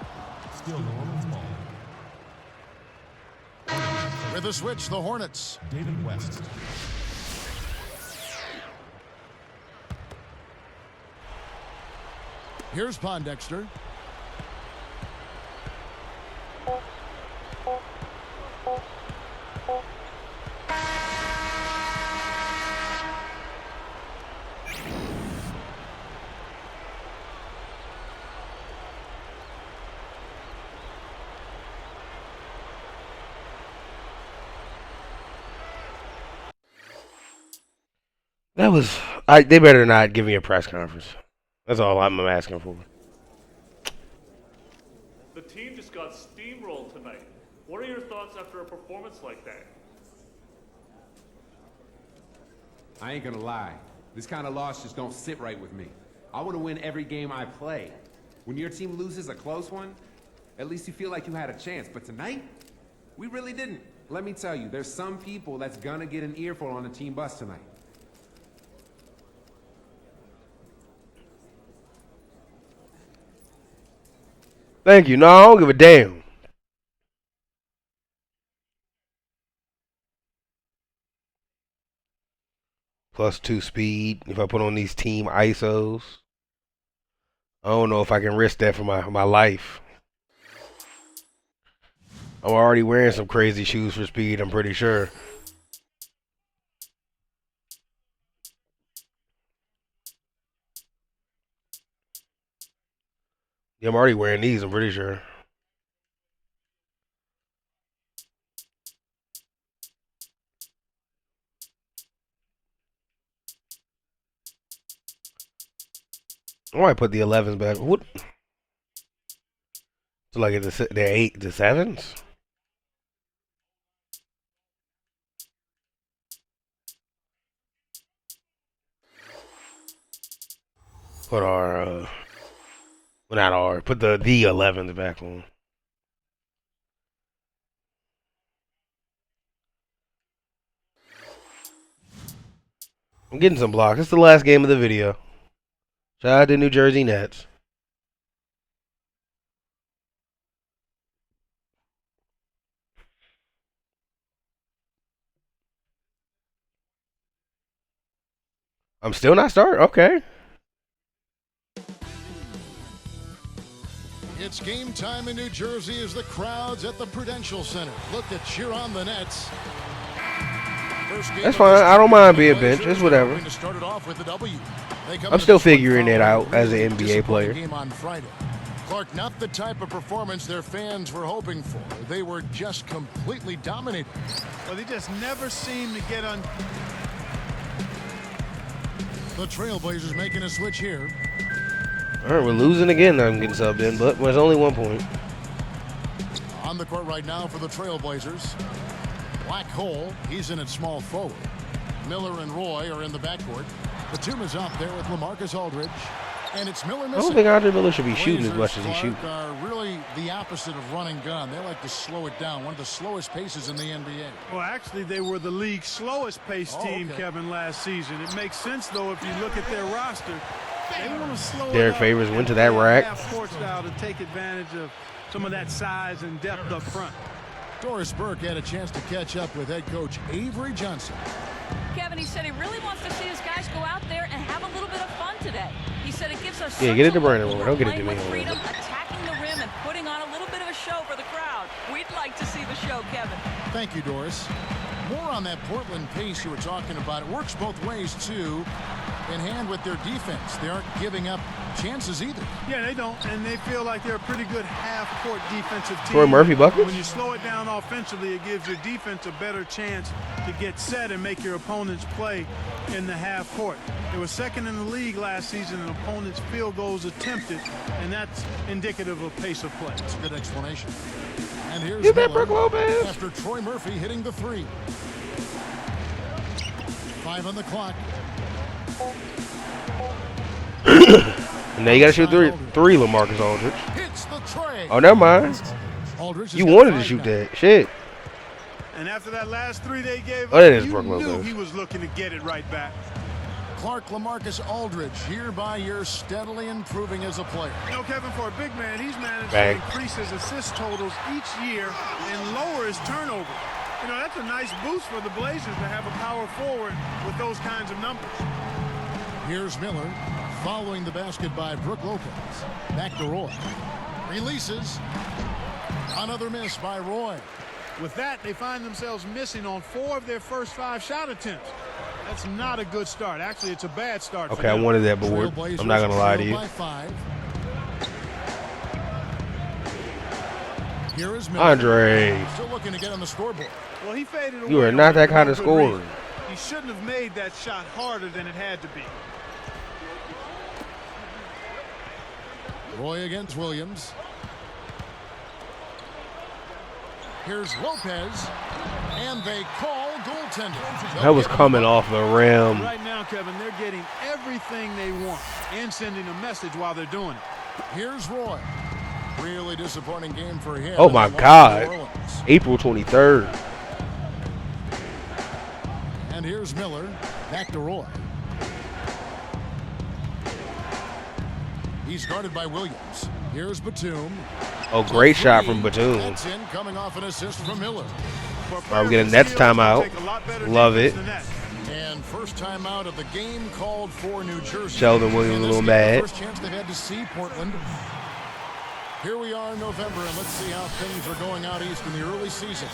Still the Hornets ball. With a switch, the Hornets. David West. Here's Pondexter. That was. They better not give me a press conference. That's all I'm asking for. The team just got steamrolled tonight. What are your thoughts after a performance like that? I ain't gonna lie. This kind of loss just don't sit right with me. I want to win every game I play. When your team loses a close one, at least you feel like you had a chance. But tonight, we really didn't. Let me tell you, there's some people that's gonna get an earful on the team bus tonight. Thank you. No, I don't give a damn. +2 speed. If I put on these team ISOs, I don't know if I can risk that for my life. I'm already wearing some crazy shoes for speed, I'm pretty sure. Yeah, I'm already wearing these, I'm pretty sure. I might put the 11s back. What? So like the 8, the 7s? Put our well, not our. Put the 11s back on. I'm getting some blocks. It's the last game of the video. Shout out to New Jersey Nets. I'm still not starting. Okay. It's game time in New Jersey as the crowds at the Prudential Center look to cheer on the Nets. That's fine. I don't mind being bench. It's whatever. I'm still figuring it out as an NBA player. Game on Friday. Clark, not the type of performance their fans were hoping for. They were just completely dominated. Well, they just never seem to get on. The Trailblazers making a switch here. All right, we're losing again. I'm getting subbed in, but there's only 1 point. On the court right now for the Trailblazers. Black Hole, he's in at small forward. Miller and Roy are in the backcourt. Batuma's up there with LaMarcus Aldridge. And it's Miller missing. I don't think Andre Miller should be shooting as much as he shoots. Are really the opposite of run and gun. They like to slow it down. One of the slowest paces in the NBA. Well, actually, they were the league's slowest paced team, okay. Kevin, last season. It makes sense, though, if you look at their roster. They want to slow Derek it up Favors went to that and play rack. half-court style to take advantage of some of that size and depth up front. Doris Burke had a chance to catch up with head coach Avery Johnson. Kevin, he said he really wants to see his guys go out there and have a little bit of fun today. He said it gives us Yeah, get it to Brandon. Don't get it to me. freedom, attacking the rim and putting on a little bit of a show for the crowd. We'd like to see the show, Kevin. Thank you, Doris. More on that Portland pace you were talking about. It works both ways, too. in hand with their defense. They aren't giving up chances either. Yeah, they don't, and they feel like they're a pretty good half-court defensive team. Troy Murphy buckets? When you slow it down offensively, it gives your defense a better chance to get set and make your opponents play in the half court. They were second in the league last season in opponents' field goals attempted, and that's indicative of pace of play. That's a good explanation. And here's Get that Miller Brook Lopez. after Troy Murphy hitting the three. 5 on the clock. Now you gotta shoot three, LaMarcus Aldridge. Hits the tray. Oh, never mind. Aldridge You has got wanted to 5 shoot now. that. Shit. And after that last three they gave Oh, that up, is you Brook knew Lopez. he was looking to get it right back. Clark LaMarcus Aldridge, year by year, steadily improving as a player. You know, Kevin, for a big man, he's managed Bang. to increase his assist totals each year and lower his turnover. You know, that's a nice boost for the Blazers to have a power forward with those kinds of numbers. Here's Miller, following the basket by Brook Lopez. Back to Roy. Releases. Another miss by Roy. With that, they find themselves missing on 4 of their first 5 shot attempts. That's not a good start. Actually, it's a bad start. Okay, I wanted that board. I'm not gonna lie to you. By 5. Here is Miller. Andre, Still looking to get on the scoreboard. Well, he faded away. you are not that kind of for scorer. good reason. He shouldn't have made that shot harder than it had to be. Roy against Williams. Here's Lopez. And they call goaltender. That was coming off the rim. Right now, Kevin, they're getting everything they want and sending a message while they're doing it. Here's Roy. Really disappointing game for him. Oh my As they lost to God. New Orleans. April 23rd. And here's Miller. Back to Roy. He's guarded by Williams. Here's Batum. Oh, great shot from Batum. That's in, coming off an assist from Miller. For a All right, player we get a with Nets skills, it'll timeout. take a lot better Love defense it. than that. And first timeout of the game called for New Jersey. Sheldon Williams And a this little is mad. the first chance they've had to see Portland. Here we are in November, and let's see how things are going out east in the early season.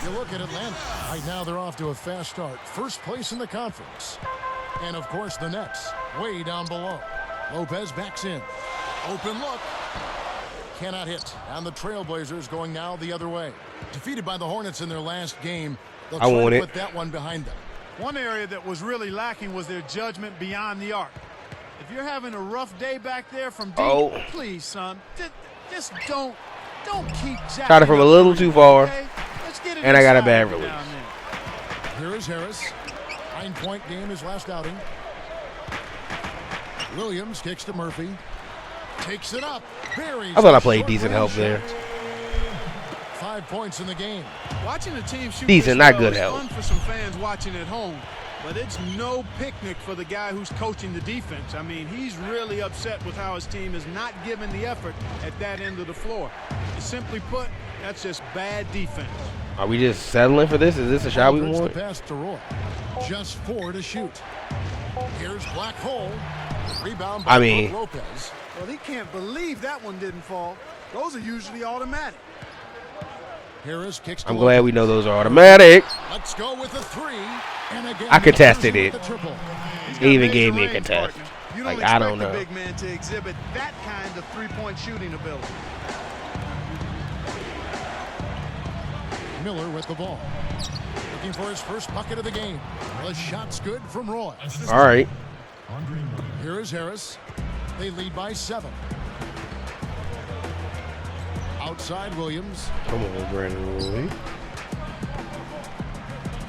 You look at Atlanta. Right now, they're off to a fast start. First place in the conference. And, of course, the Nets way down below. Lopez backs in. Open look. Cannot hit. And the Trailblazers going now the other way. Defeated by the Hornets in their last game. They'll I try want to it. put that one behind them. One area that was really lacking was their judgment beyond the arc. If you're having a rough day back there from deep, Oh. please, son, just don't keep jacking Shot it from a up little threes, too far. okay? Let's get it And I got a inside bad every release. now and then. Here is Harris. 9-point game his last outing. Williams kicks to Murphy. Takes it up. Buries I thought I a played decent short-range help there. shot. 5 points in the game. Watching the team shoot Decent, this not well good is help. fun for some fans watching at home, but it's no picnic for the guy who's coaching the defense. I mean, he's really upset with how his team is not giving the effort at that end of the floor. Simply put, that's just bad defense. Are we just settling for this? Is this a shot we Aldridge want? the pass to Roy. Just 4 to shoot. Here's Black Hole. Rebound by I mean- Brook Lopez. Well, he can't believe that one didn't fall. Those are usually automatic. Harris kicks to I'm Lopez. glad we know those are automatic. Let's go with the 3. And again, I contested Jersey it. with the triple. He's He got even major gave me a range, contest. partner. You Like, don't I expect don't a know. big man to exhibit that kind of three-point shooting ability. Miller with the ball. Looking for his first bucket of the game. The shot's good from Roy. All right. Andre Miller. Here is Harris. They lead by 7. Outside Williams. Come on, Brandon Roy.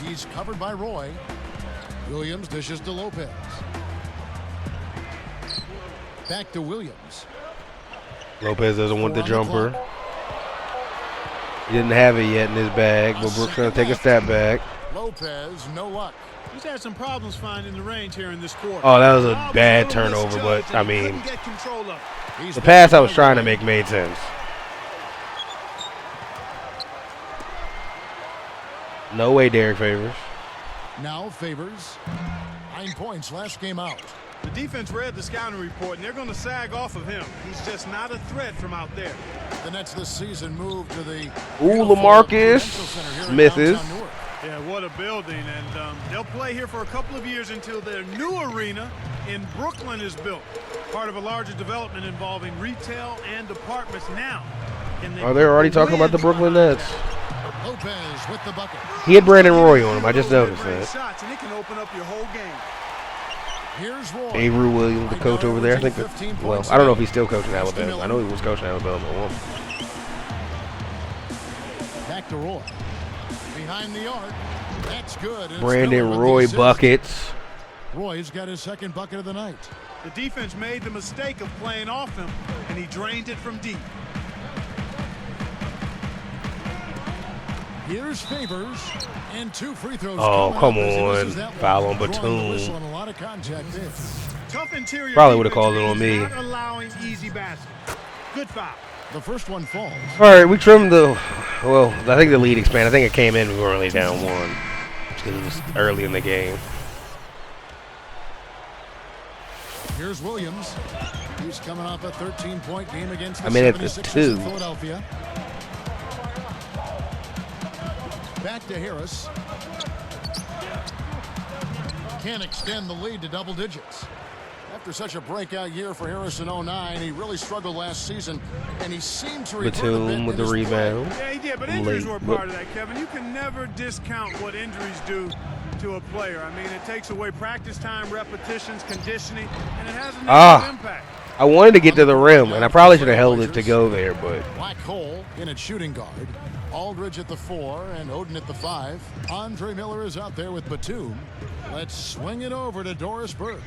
He's covered by Roy. Williams dishes to Lopez. Back to Williams. Lopez doesn't want the 4 on the jumper. clock. He didn't have it yet in his bag, but Brooks gonna take a step back. Lopez, no luck. He's had some problems finding the range here in this quarter. Oh, that was a Ball bad little turnover, misjudged but I and he mean, couldn't get control of it. He's the back pass I to was trying to Roy. make made sense. No way, Derek Favors. Now Favors. 9 points last game out. The defense read the scouting report, and they're going to sag off of him. He's just not a threat from out there. The Nets this season moved to the Ooh, beautiful LaMarcus Prudential Center here in misses. downtown Newark. Yeah, what a building. And they'll play here for a couple of years until their new arena in Brooklyn is built, part of a larger development involving retail and apartments now. Oh, they're already talking about the Brooklyn Nets. Lopez with the bucket. He had Brandon Roy on him. I just noticed that. Shots, and it can open up your whole game. Here's Roy. Avery Williams, the coach over there. I think. Well, I don't know if he's still coaching Alabama. I know he was coaching Alabama at one. Back to Roy. Behind the arc. That's good. And Brandon Roy buckets. Roy's got his second bucket of the night. The defense made the mistake of playing off him, and he drained it from deep. Here's Favors and 2 free throws. Oh, come on. Foul on Batum. A lot of contact there. Tough interior. Probably would have called it on me. Not allowing easy baskets. Good foul. The first one falls. All right, we trimmed the. Well, I think the lead expanded. I think it came in. We were only down 1 because it was early in the game. Here's Williams. He's coming off a 13-point game against the I mean, at the 76ers 2. in Philadelphia. Back to Harris. Can't extend the lead to double digits. After such a breakout year for Harris in 09, he really struggled last season, and he seemed to revert a bit Batum with in the his play. rebound. Yeah, he did, but injuries were part of that, Kevin. You can never discount what injuries do to a player. I mean, it takes away practice time, repetitions, conditioning, and it has a negative impact. I wanted to get to the rim, and I probably should have held it to go there, but. Black Hole in at shooting guard. Aldridge at the 4 and Oden at the 5. Andre Miller is out there with Batum. Let's swing it over to Doris Burke.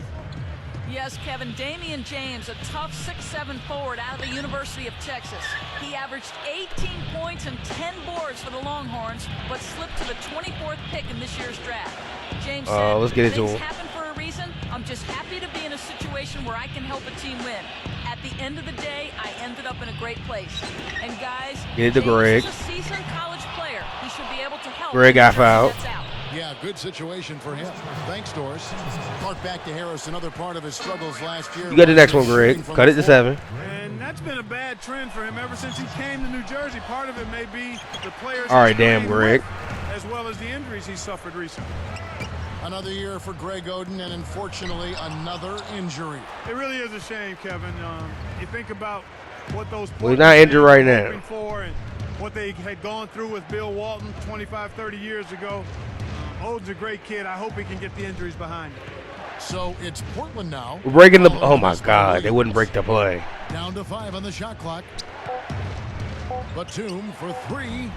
Yes, Kevin, Damian James, a tough 6'7" forward out of the University of Texas. He averaged 18 points and 10 boards for the Longhorns, but slipped to the 24th pick in this year's draft. James said, let's get into things it. happen for a reason. I'm just happy to be in a situation where I can help a team win. At the end of the day, I ended up in a great place. And guys, Get it to Greg. James is a seasoned college player. He should be able to help. Greg got fouled. Yeah, good situation for him. Thanks, Doris. Clark back to Harris, another part of his struggles last year. You got the next one, Greg. Cut it to 7. And that's been a bad trend for him ever since he came to New Jersey. Part of it may be the players. All right, damn, Greg. As well as the injuries he suffered recently. Another year for Greg Oden, and unfortunately, another injury. It really is a shame, Kevin. You think about what those Well, he's not injured right now. For and what they had gone through with Bill Walton 25, 30 years ago. Oden's a great kid. I hope he can get the injuries behind him. So it's Portland now. We're breaking the. Oh my God, they wouldn't break the play. Down to 5 on the shot clock. Batum for 3.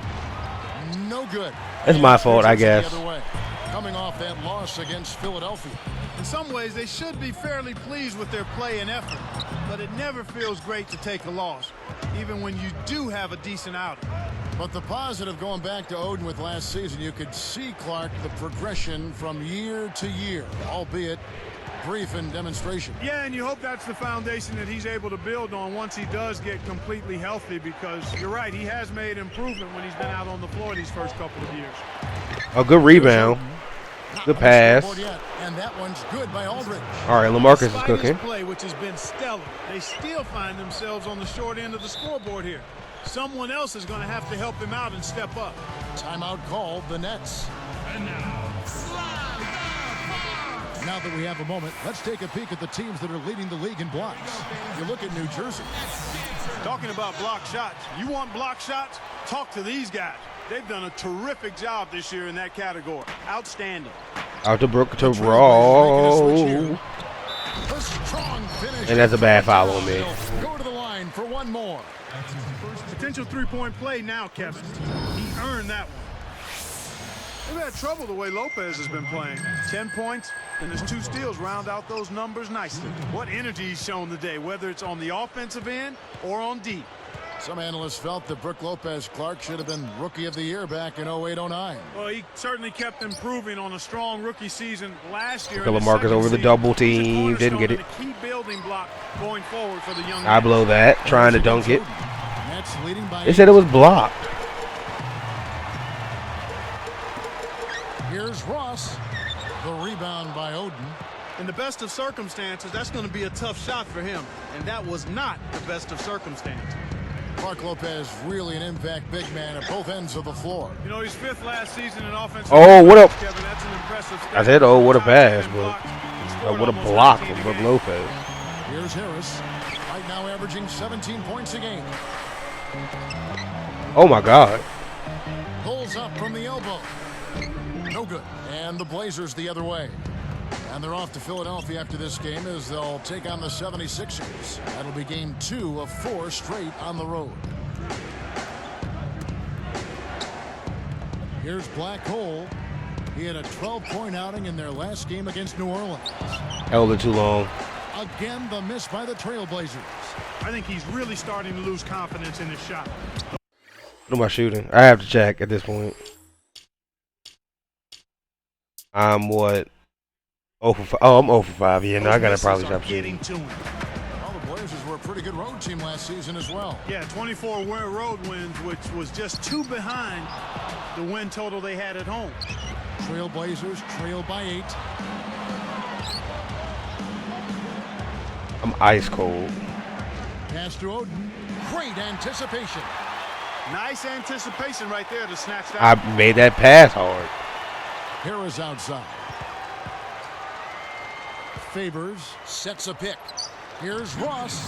No good. That's my fault, I The guess. other way. Coming off that loss against Philadelphia. In some ways, they should be fairly pleased with their play and effort, but it never feels great to take a loss, even when you do have a decent outing. But the positive going back to Oden with last season, you could see, Clark, the progression from year to year, albeit brief in demonstration. Yeah, and you hope that's the foundation that he's able to build on once he does get completely healthy, because you're right, he has made improvement when he's been out on the floor these first couple of years. A good rebound. Good pass. And that one's good by Aldridge. All right, LaMarcus is Despite cooking. his play, which has been stellar, they still find themselves on the short end of the scoreboard here. Someone else is going to have to help him out and step up. Timeout called, the Nets. And now, Now that we have a moment, let's take a peek at the teams that are leading the league in blocks. You look at New Jersey. Talking about block shots, you want block shots? Talk to these guys. They've done a terrific job this year in that category. Outstanding. Out to Brook to Raw. And that's a bad foul on me. Go to the line for one more. Potential three-point play now, Kevin. He earned that one. They've had trouble the way Lopez has been playing. 10 points and his 2 steals round out those numbers nicely. What energy he's shown today, whether it's on the offensive end or on deep. Some analysts felt that Brook Lopez-Clark should have been Rookie of the Year back in 08-09. Well, he certainly kept improving on a strong rookie season last year. LaMarcus over the double team. Didn't get it. Key building block going forward for the young I blow that. Trying to dunk it. Nets leading by They said it was blocked. Here's Ross. The rebound by Oden. In the best of circumstances, that's going to be a tough shot for him. And that was not the best of circumstances. Clark Lopez, really an impact big man at both ends of the floor. You know, he's 5th last season in offense. Oh, what up? Kevin, that's an impressive I said, oh, what a pass, bro. scored what a almost block 19 from a Brook game. Lopez. Here's Harris, right now averaging 17 points a game. Oh my God. Pulls up from the elbow. No good. And the Blazers the other way. And they're off to Philadelphia after this game as they'll take on the 76ers. That'll be game 2 of 4 straight on the road. Here's Black Hole. He had a 12-point outing in their last game against New Orleans. Held it too long. Again, the miss by the Trailblazers. I think he's really starting to lose confidence in his shot. What am I shooting? I have to check at this point. I'm what? 0 for 5. Oh, I'm 0 for 5. Yeah, no, I gotta probably stop shooting. Well, the Blazers were a pretty good road team last season as well. Yeah, 24 road wins, which was just 2 behind the win total they had at home. Trailblazers trail by 8. I'm ice cold. Pass to Oden. Great anticipation. Nice anticipation right there to snatch that. I made that pass hard. Harris outside. Favors sets a pick. Here's Ross.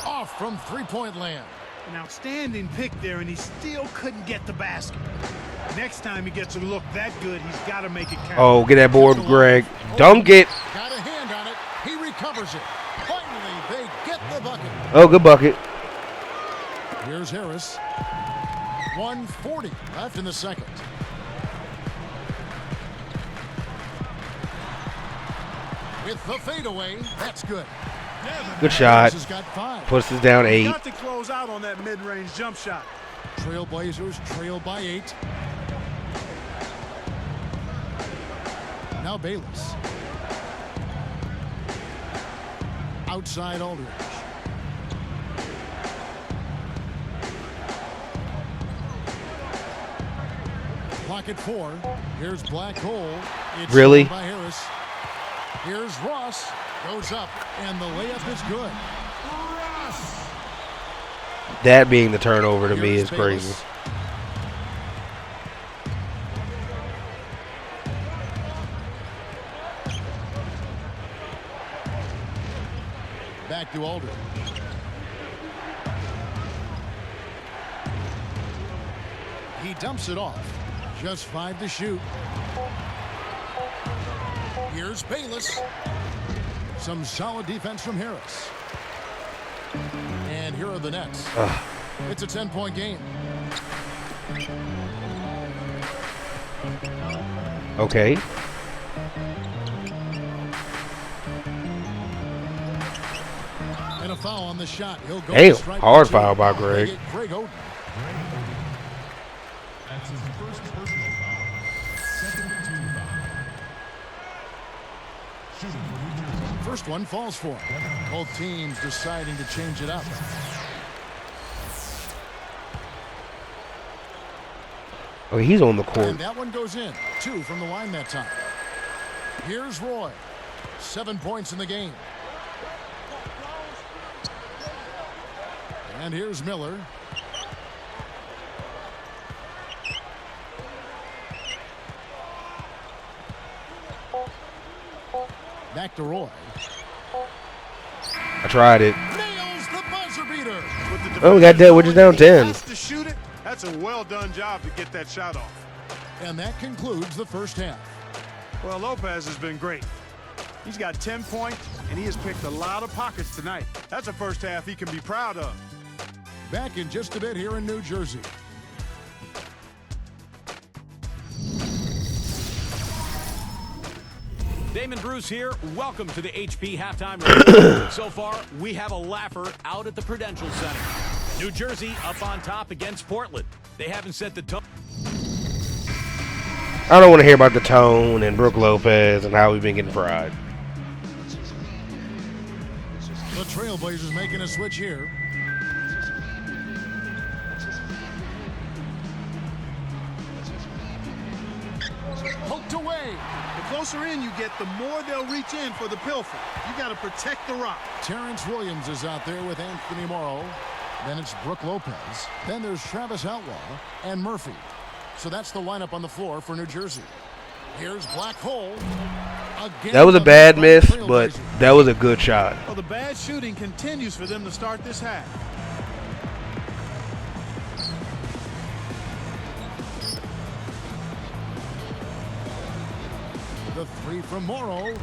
Off from three-point land. An outstanding pick there, and he still couldn't get the basket. Next time he gets a look that good, he's got to make it count. Oh, get that board, Greg. Dunk it. Got a hand on it. He recovers it. Finally, they get the bucket. Oh, good bucket. Here's Harris. 1:40 left in the second. With the fadeaway, that's good. Good shot. Has got 5. Puts us down 8. Got to close out on that mid-range jump shot. Trailblazers trail by 8. Now Bayless. Outside Aldridge. Clock at 4. Here's Black Hole. It's Really? by Harris. Here's Ross. Goes up, and the layup is good. That being the turnover to me Here's is crazy. Bayless. Back to Aldridge. He dumps it off. Just 5 to shoot. Here's Bayless. Some solid defense from Harris. And here are the Nets. It's a 10-point game. Okay. And a foul on the shot. He'll go Damn, to strike hard two. foul by Greg. They get Greg Oden. That's his first personal foul. Second team foul. Shooting for New Jersey. First one falls for him. Both teams deciding to change it up. Oh, he's on the court. And that one goes in. 2 from the line that time. Here's Roy. 7 points in the game. And here's Miller. Back to Roy. I tried it. Nails the buzzer beater. Oh, we got that. We're just down 10. To shoot it, that's a well-done job to get that shot off. And that concludes the first half. Well, Lopez has been great. He's got 10 points, and he has picked a lot of pockets tonight. That's a first half he can be proud of. Back in just a bit here in New Jersey. Damon Bruce here. Welcome to the HP Halftime Report. So far, we have a laugher out at the Prudential Center. New Jersey up on top against Portland. They haven't set the tone. I don't want to hear about the tone and Brook Lopez and how we've been getting fried. The Trailblazers making a switch here. Poked away. The closer in you get, the more they'll reach in for the pilfer. You got to protect the rock. Terrence Williams is out there with Anthony Morrow. Then it's Brook Lopez. Then there's Travis Outlaw and Murphy. So that's the lineup on the floor for New Jersey. Here's Black Hole. That was a bad miss, but that was a good shot. Well, the bad shooting continues for them to start this half. The three from Morrow.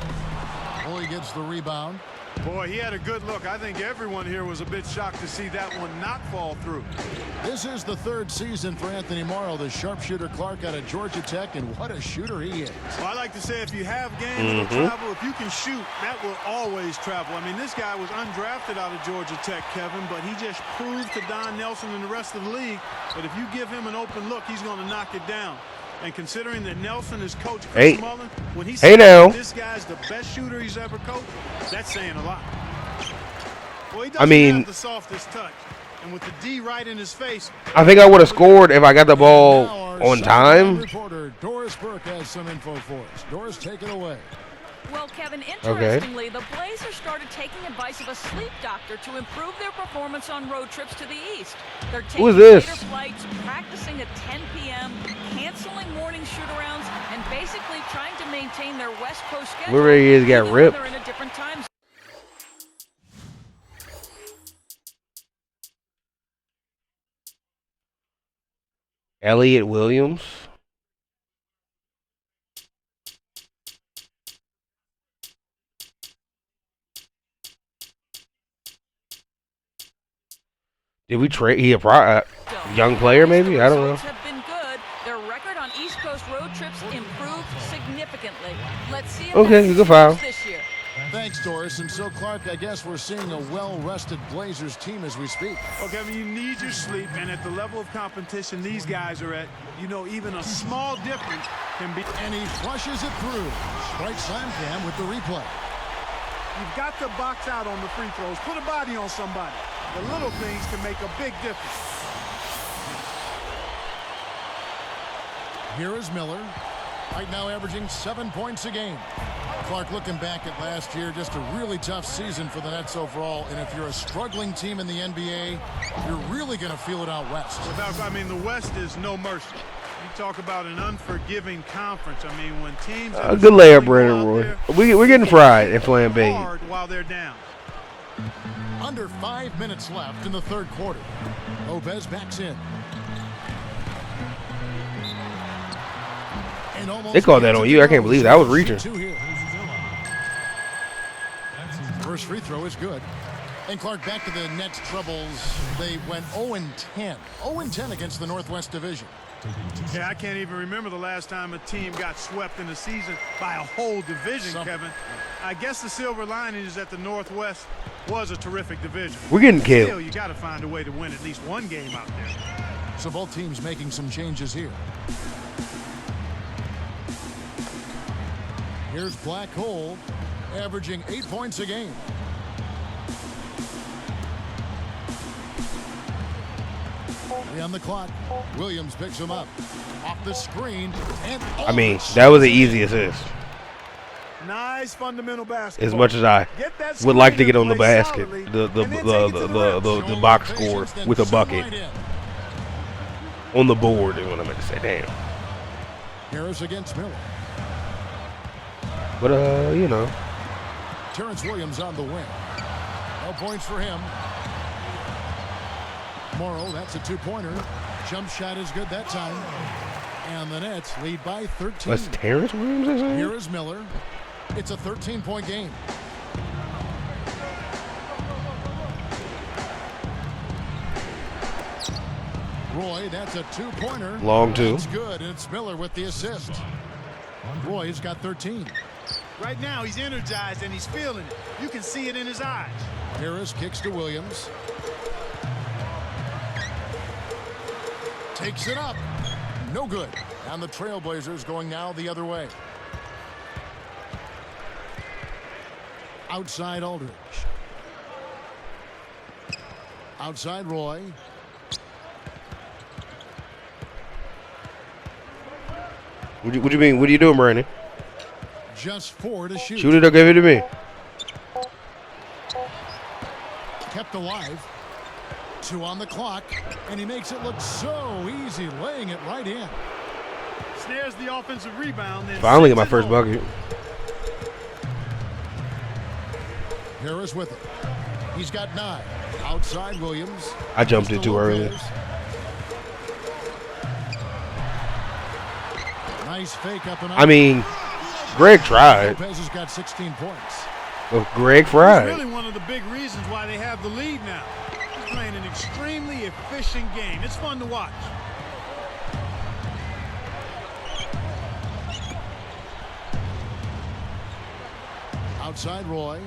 Boy gets the rebound. Boy, he had a good look. I think everyone here was a bit shocked to see that one not fall through. This is the third season for Anthony Morrow, the sharpshooter Clark out of Georgia Tech, and what a shooter he is. Well, I like to say if you have game, it'll travel. If you can shoot, that will always travel. I mean, this guy was undrafted out of Georgia Tech, Kevin, but he just proved to Don Nelson and the rest of the league that if you give him an open look, he's going to knock it down. And considering that Nelson is coach Chris Mullen, when he said this guy's the best shooter he's ever coached, that's saying a lot. Well, he doesn't have the softest touch. And with the D right in his face, I think I would have scored if I got the ball on time. Reporter Doris Burke has some info for us. Doris, take it away. Well, Kevin, interestingly, the Blazers started taking advice of a sleep doctor to improve their performance on road trips to the East. They're taking later flights, practicing at 10 p.m., canceling morning shoot-arounds, and basically trying to maintain their West Coast schedule. Where he is got ripped. They're in a different time zone. Elliot Williams. Did we trade? He a young player, maybe? I don't know. Have been good. Their record on East Coast road trips improved significantly. Let's see if good foul. This year. Thanks, Doris. And so, Clark, I guess we're seeing a well-rested Blazers team as we speak. Okay, I mean, you need your sleep, and at the level of competition these guys are at, you know, even a small difference can be. And he flushes it through. Right slam cam with the replay. You've got to box out on the free throws. Put a body on somebody. The little things can make a big difference. Here is Miller. Right now averaging 7 points a game. Clark, looking back at last year, just a really tough season for the Nets overall. And if you're a struggling team in the NBA, you're really going to feel it out west. I mean, the West is no mercy. You talk about an unforgiving conference. I mean, when teams a good layup, Brandon Roy. We're getting fried and playing big. While they're down. Under 5 minutes left in the third quarter. Lopez backs in. They called that on you. I can't believe that. I was reaching. First free throw is good. And Clark, back to the Nets' troubles. They went 0-10. 0-10 against the Northwest Division. Yeah, I can't even remember the last time a team got swept in the season by a whole division, Kevin. I guess the silver lining is that the Northwest was a terrific division. We're getting killed. Still, you got to find a way to win at least one game out there. So both teams making some changes here. Here's Black Hole, averaging 8 points a game. On the clock, Williams picks him up off the screen, and I mean, that was the easy assist. Nice fundamental basketball. As much as I would like to get on the basket, the box score with a bucket on the board is what I meant to say. Damn. Harris against Miller. But you know, Terrence Williams on the wing. No points for him. Morrow, that's a two-pointer. Jump shot is good that time. And the Nets lead by 13. What's Terrence Williams? Here is Miller. It's a 13-point game. Roy, that's a two-pointer. Long two. That's good, and it's Miller with the assist. Roy's got 13. Right now, he's energized and he's feeling it. You can see it in his eyes. Harris kicks to Williams. Takes it up. No good. And the Trailblazers going now the other way. Outside Aldridge. Outside Roy. What you mean? What are you doing, Brandon? Just 4 to shoot. Shoot it or give it to me. Kept alive. 2 on the clock, and he makes it look so easy, laying it right in. Snares the offensive rebound. Finally get my first bucket. Harris with it. He's got 9. Outside Williams. I jumped in too early. Nice fake up and up. I mean, Greg tried. Lopez has got 16 points. Well, Greg fried. Really one of the big reasons why they have the lead now. He's playing an extremely efficient game. It's fun to watch. Outside Roy.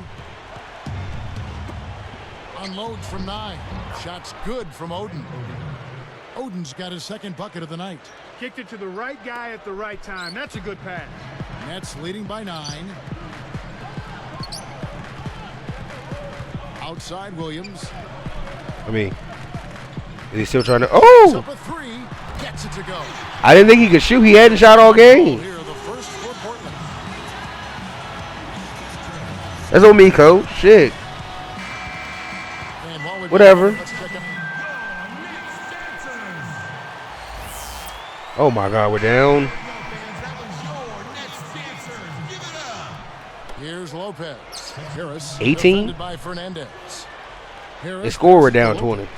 Unloads from 9. Shots good from Oden. Oden's got his 2nd bucket of the night. Kicked it to the right guy at the right time. That's a good pass. Nets leading by 9. Outside Williams. I mean, is he still trying to? Oh! Up a 3. Gets it to go. I didn't think he could shoot. He hadn't shot all game. Here, the first for Portland. That's on me, coach. Shit. And while we've Whatever. let's check it. Oh my God, we're down. Here's Lopez. Harris. 18? Defended by Fernandez. Harris. They score, we're down 20.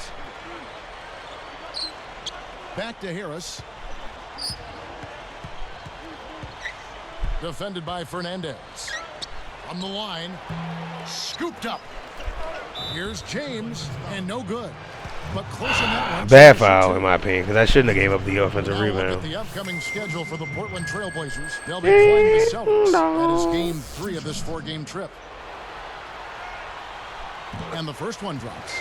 Back to Harris. Defended by Fernandez. On the line. Scooped up. Here's James. And no good. But close in that one. Bad foul, in my opinion, because I shouldn't have gave up the offensive Now look at rebound. the upcoming schedule for the Portland Trailblazers. They'll be playing the Celtics. That is game 3 of this 4-game trip. And the first one drops.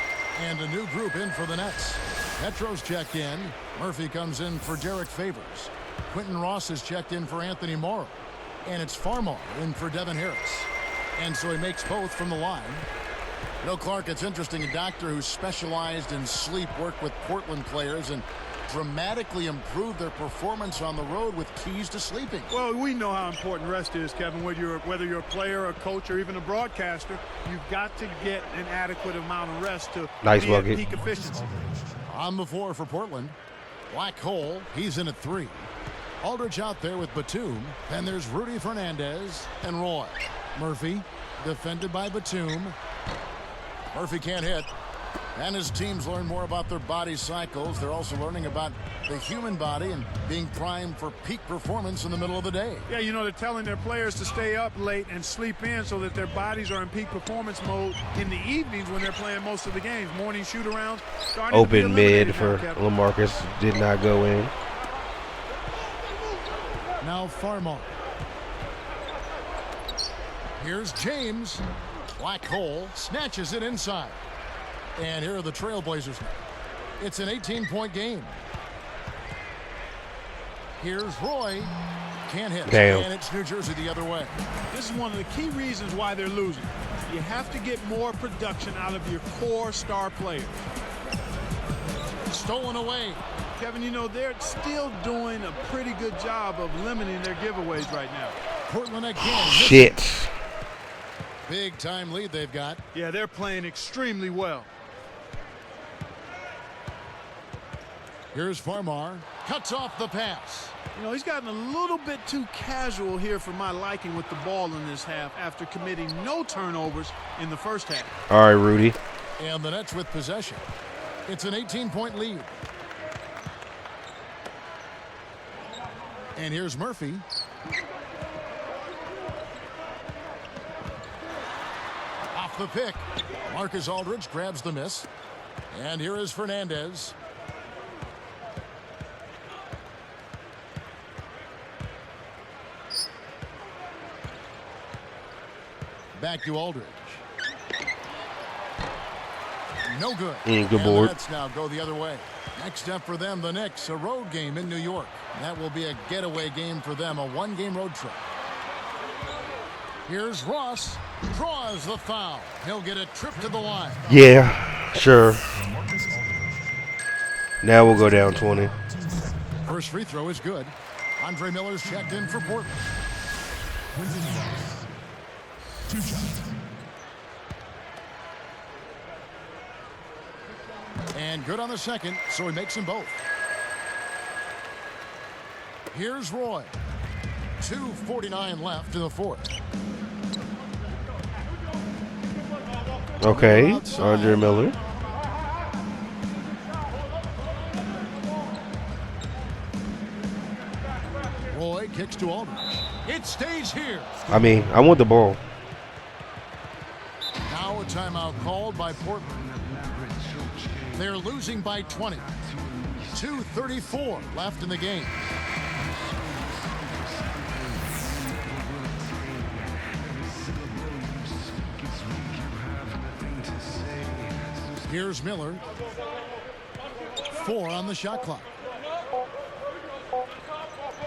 And a new group in for the Nets. Petro's checked in. Murphy comes in for Derek Favors. Quentin Ross has checked in for Anthony Morrow. And it's Farmar in for Devin Harris. And so he makes both from the line. You know, Clark, it's interesting. A doctor who specialized in sleep worked with Portland players and dramatically improved their performance on the road with keys to sleeping. Well, we know how important rest is, Kevin. Whether you're a player, a coach, or even a broadcaster, you've got to get an adequate amount of rest to Nice be at bucket. peak efficiency. On the floor for Portland. Black hole. He's in at 3. Aldridge out there with Batum. Then there's Rudy Fernandez and Roy. Murphy defended by Batum. Murphy can't hit. And his teams learn more about their body cycles. They're also learning about the human body and being primed for peak performance in the middle of the day. Yeah, you know, they're telling their players to stay up late and sleep in so that their bodies are in peak performance mode in the evenings when they're playing most of the games. Morning shoot-arounds. Open mid for LaMarcus. Did not go in. Now Farmar. Here's James. Black hole. Snatches it inside. And here are the Trailblazers now. It's an 18-point game. Here's Roy. Can't hit. Damn. And it's New Jersey the other way. This is one of the key reasons why they're losing. You have to get more production out of your core star players. Stolen away. Kevin, you know, they're still doing a pretty good job of limiting their giveaways right now. Portland again. Shit. Big time lead they've got. Yeah, they're playing extremely well. Here's Farmar. Cuts off the pass. You know, he's gotten a little bit too casual here for my liking with the ball in this half after committing no turnovers in the first half. All right, Rudy. And the Nets with possession. It's an 18-point lead. And here's Murphy. Off the pick. Marcus Aldridge grabs the miss. And here is Fernandez. Back to Aldridge. No good. Good And board. the Nets now go the other way. Next step for them, the Knicks, a road game in New York. That will be a getaway game for them, a one-game road trip. Here's Ross. Draws the foul. He'll get a trip to the line. Yeah, sure. Now we'll go down 20. First free throw is good. Andre Miller's checked in for Portland. Two shots. And good on the second, so he makes them both. Here's Roy. 2:49 left in the fourth. Okay, Outside. Andre Miller. Roy kicks to Aldridge. It stays here. I mean, I want the ball. Now a timeout called by Portland. They're losing by 20. 2:34 left in the game. Here's Miller. 4 on the shot clock.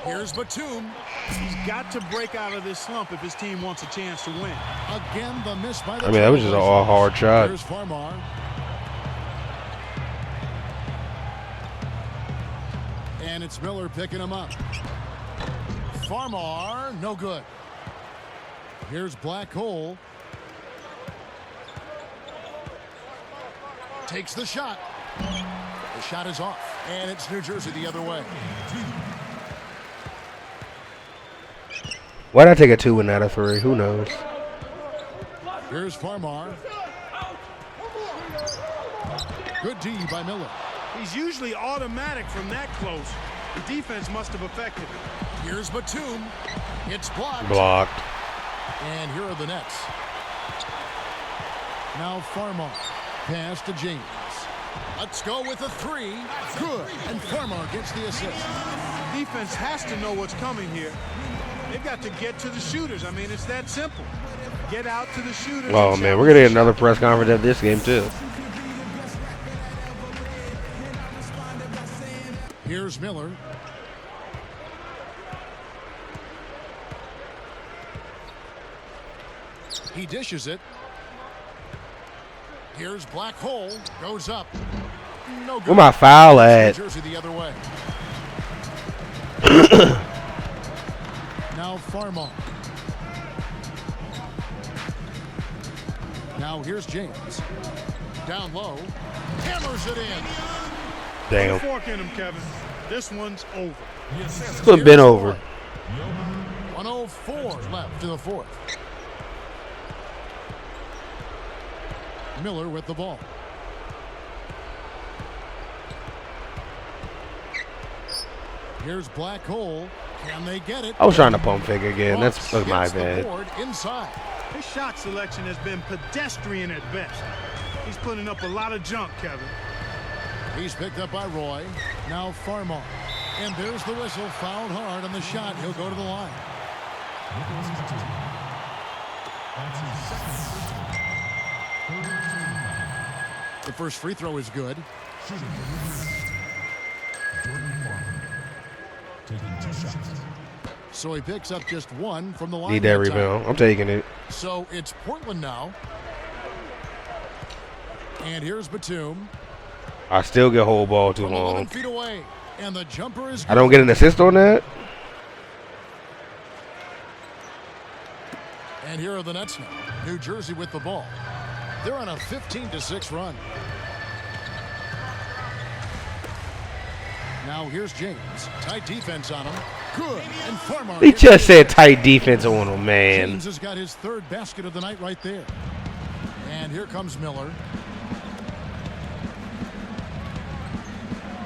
Here's Batum. He's got to break out of this slump if his team wants a chance to win. Again, the miss by the I mean, that was just a hard shot. Here's Farmar. And it's Miller picking him up. Farmar, no good. Here's Black Hole. Takes the shot. The shot is off. And it's New Jersey the other way. Why'd I take a 2 and not a 3? Who knows? Here's Farmar. Good D by Miller. He's usually automatic from that close. The defense must have affected him. Here's Batum. It's blocked. Blocked. And here are the Nets. Now Farmar. Pass to James. Let's go with a 3. Good. And Farmar gets the assist. Defense has to know what's coming here. They've got to get to the shooters. I mean, it's that simple. Get out to the shooters. Oh, man, we're going to get another press conference at this game, too. Here's Miller. He dishes it. Here's Black Hole. Goes up. No good. Where my foul at? New Jersey the other way. Now Farmar. Now here's James. Down low. Hammers it in. Damn. Fork in him, Kevin. This one's over. This would have been over. 104 left in the fourth. Miller with the ball. Here's Black Hole. Can they get it? I was trying to pump fake again. That's my Gets the bad. board inside. His shot selection has been pedestrian at best. He's putting up a lot of junk, Kevin. He's picked up by Roy. Now Farmar. And there's the whistle. Fouled hard on the shot. He'll go to the line. The first free throw is good. So he picks up just 1 from the line. Need that rebound. I'm taking it. So it's Portland now. And here's Batum. I still get whole ball too From 11 long. feet away. And the jumper is good. I don't get an assist on that? And here are the Nets now. New Jersey with the ball. They're on a 15-6 run. Now here's James. Tight defense on him. Good. And Farmar. He just said tight defense on him, man. James has got his 3rd basket of the night right there. And here comes Miller.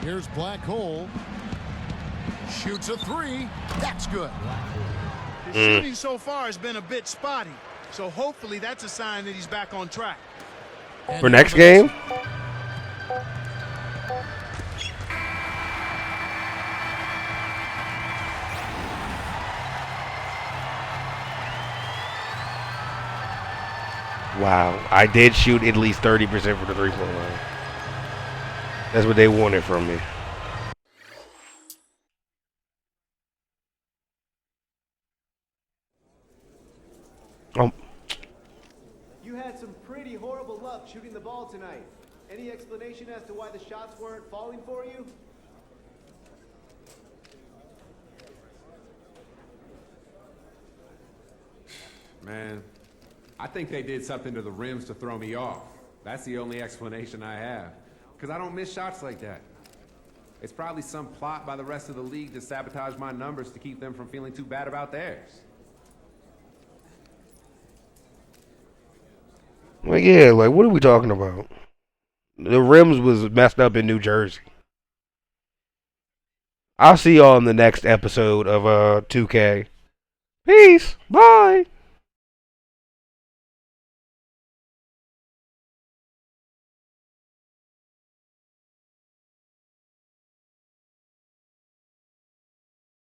Here's Black Hole. Shoots a 3. That's good. His shooting so far has been a bit spotty, so hopefully that's a sign that he's back on track. And For next game? Wow. I did shoot at least 30% for the 3-point line. That's what they wanted from me. You had some pretty horrible luck shooting the ball tonight. Any explanation as to why the shots weren't falling for you? Man, I think they did something to the rims to throw me off. That's the only explanation I have. Because I don't miss shots like that. It's probably some plot by the rest of the league to sabotage my numbers to keep them from feeling too bad about theirs. Like, yeah, like, what are we talking about? The rims was messed up in New Jersey. I'll see y'all in the next episode of 2K. Peace. Bye.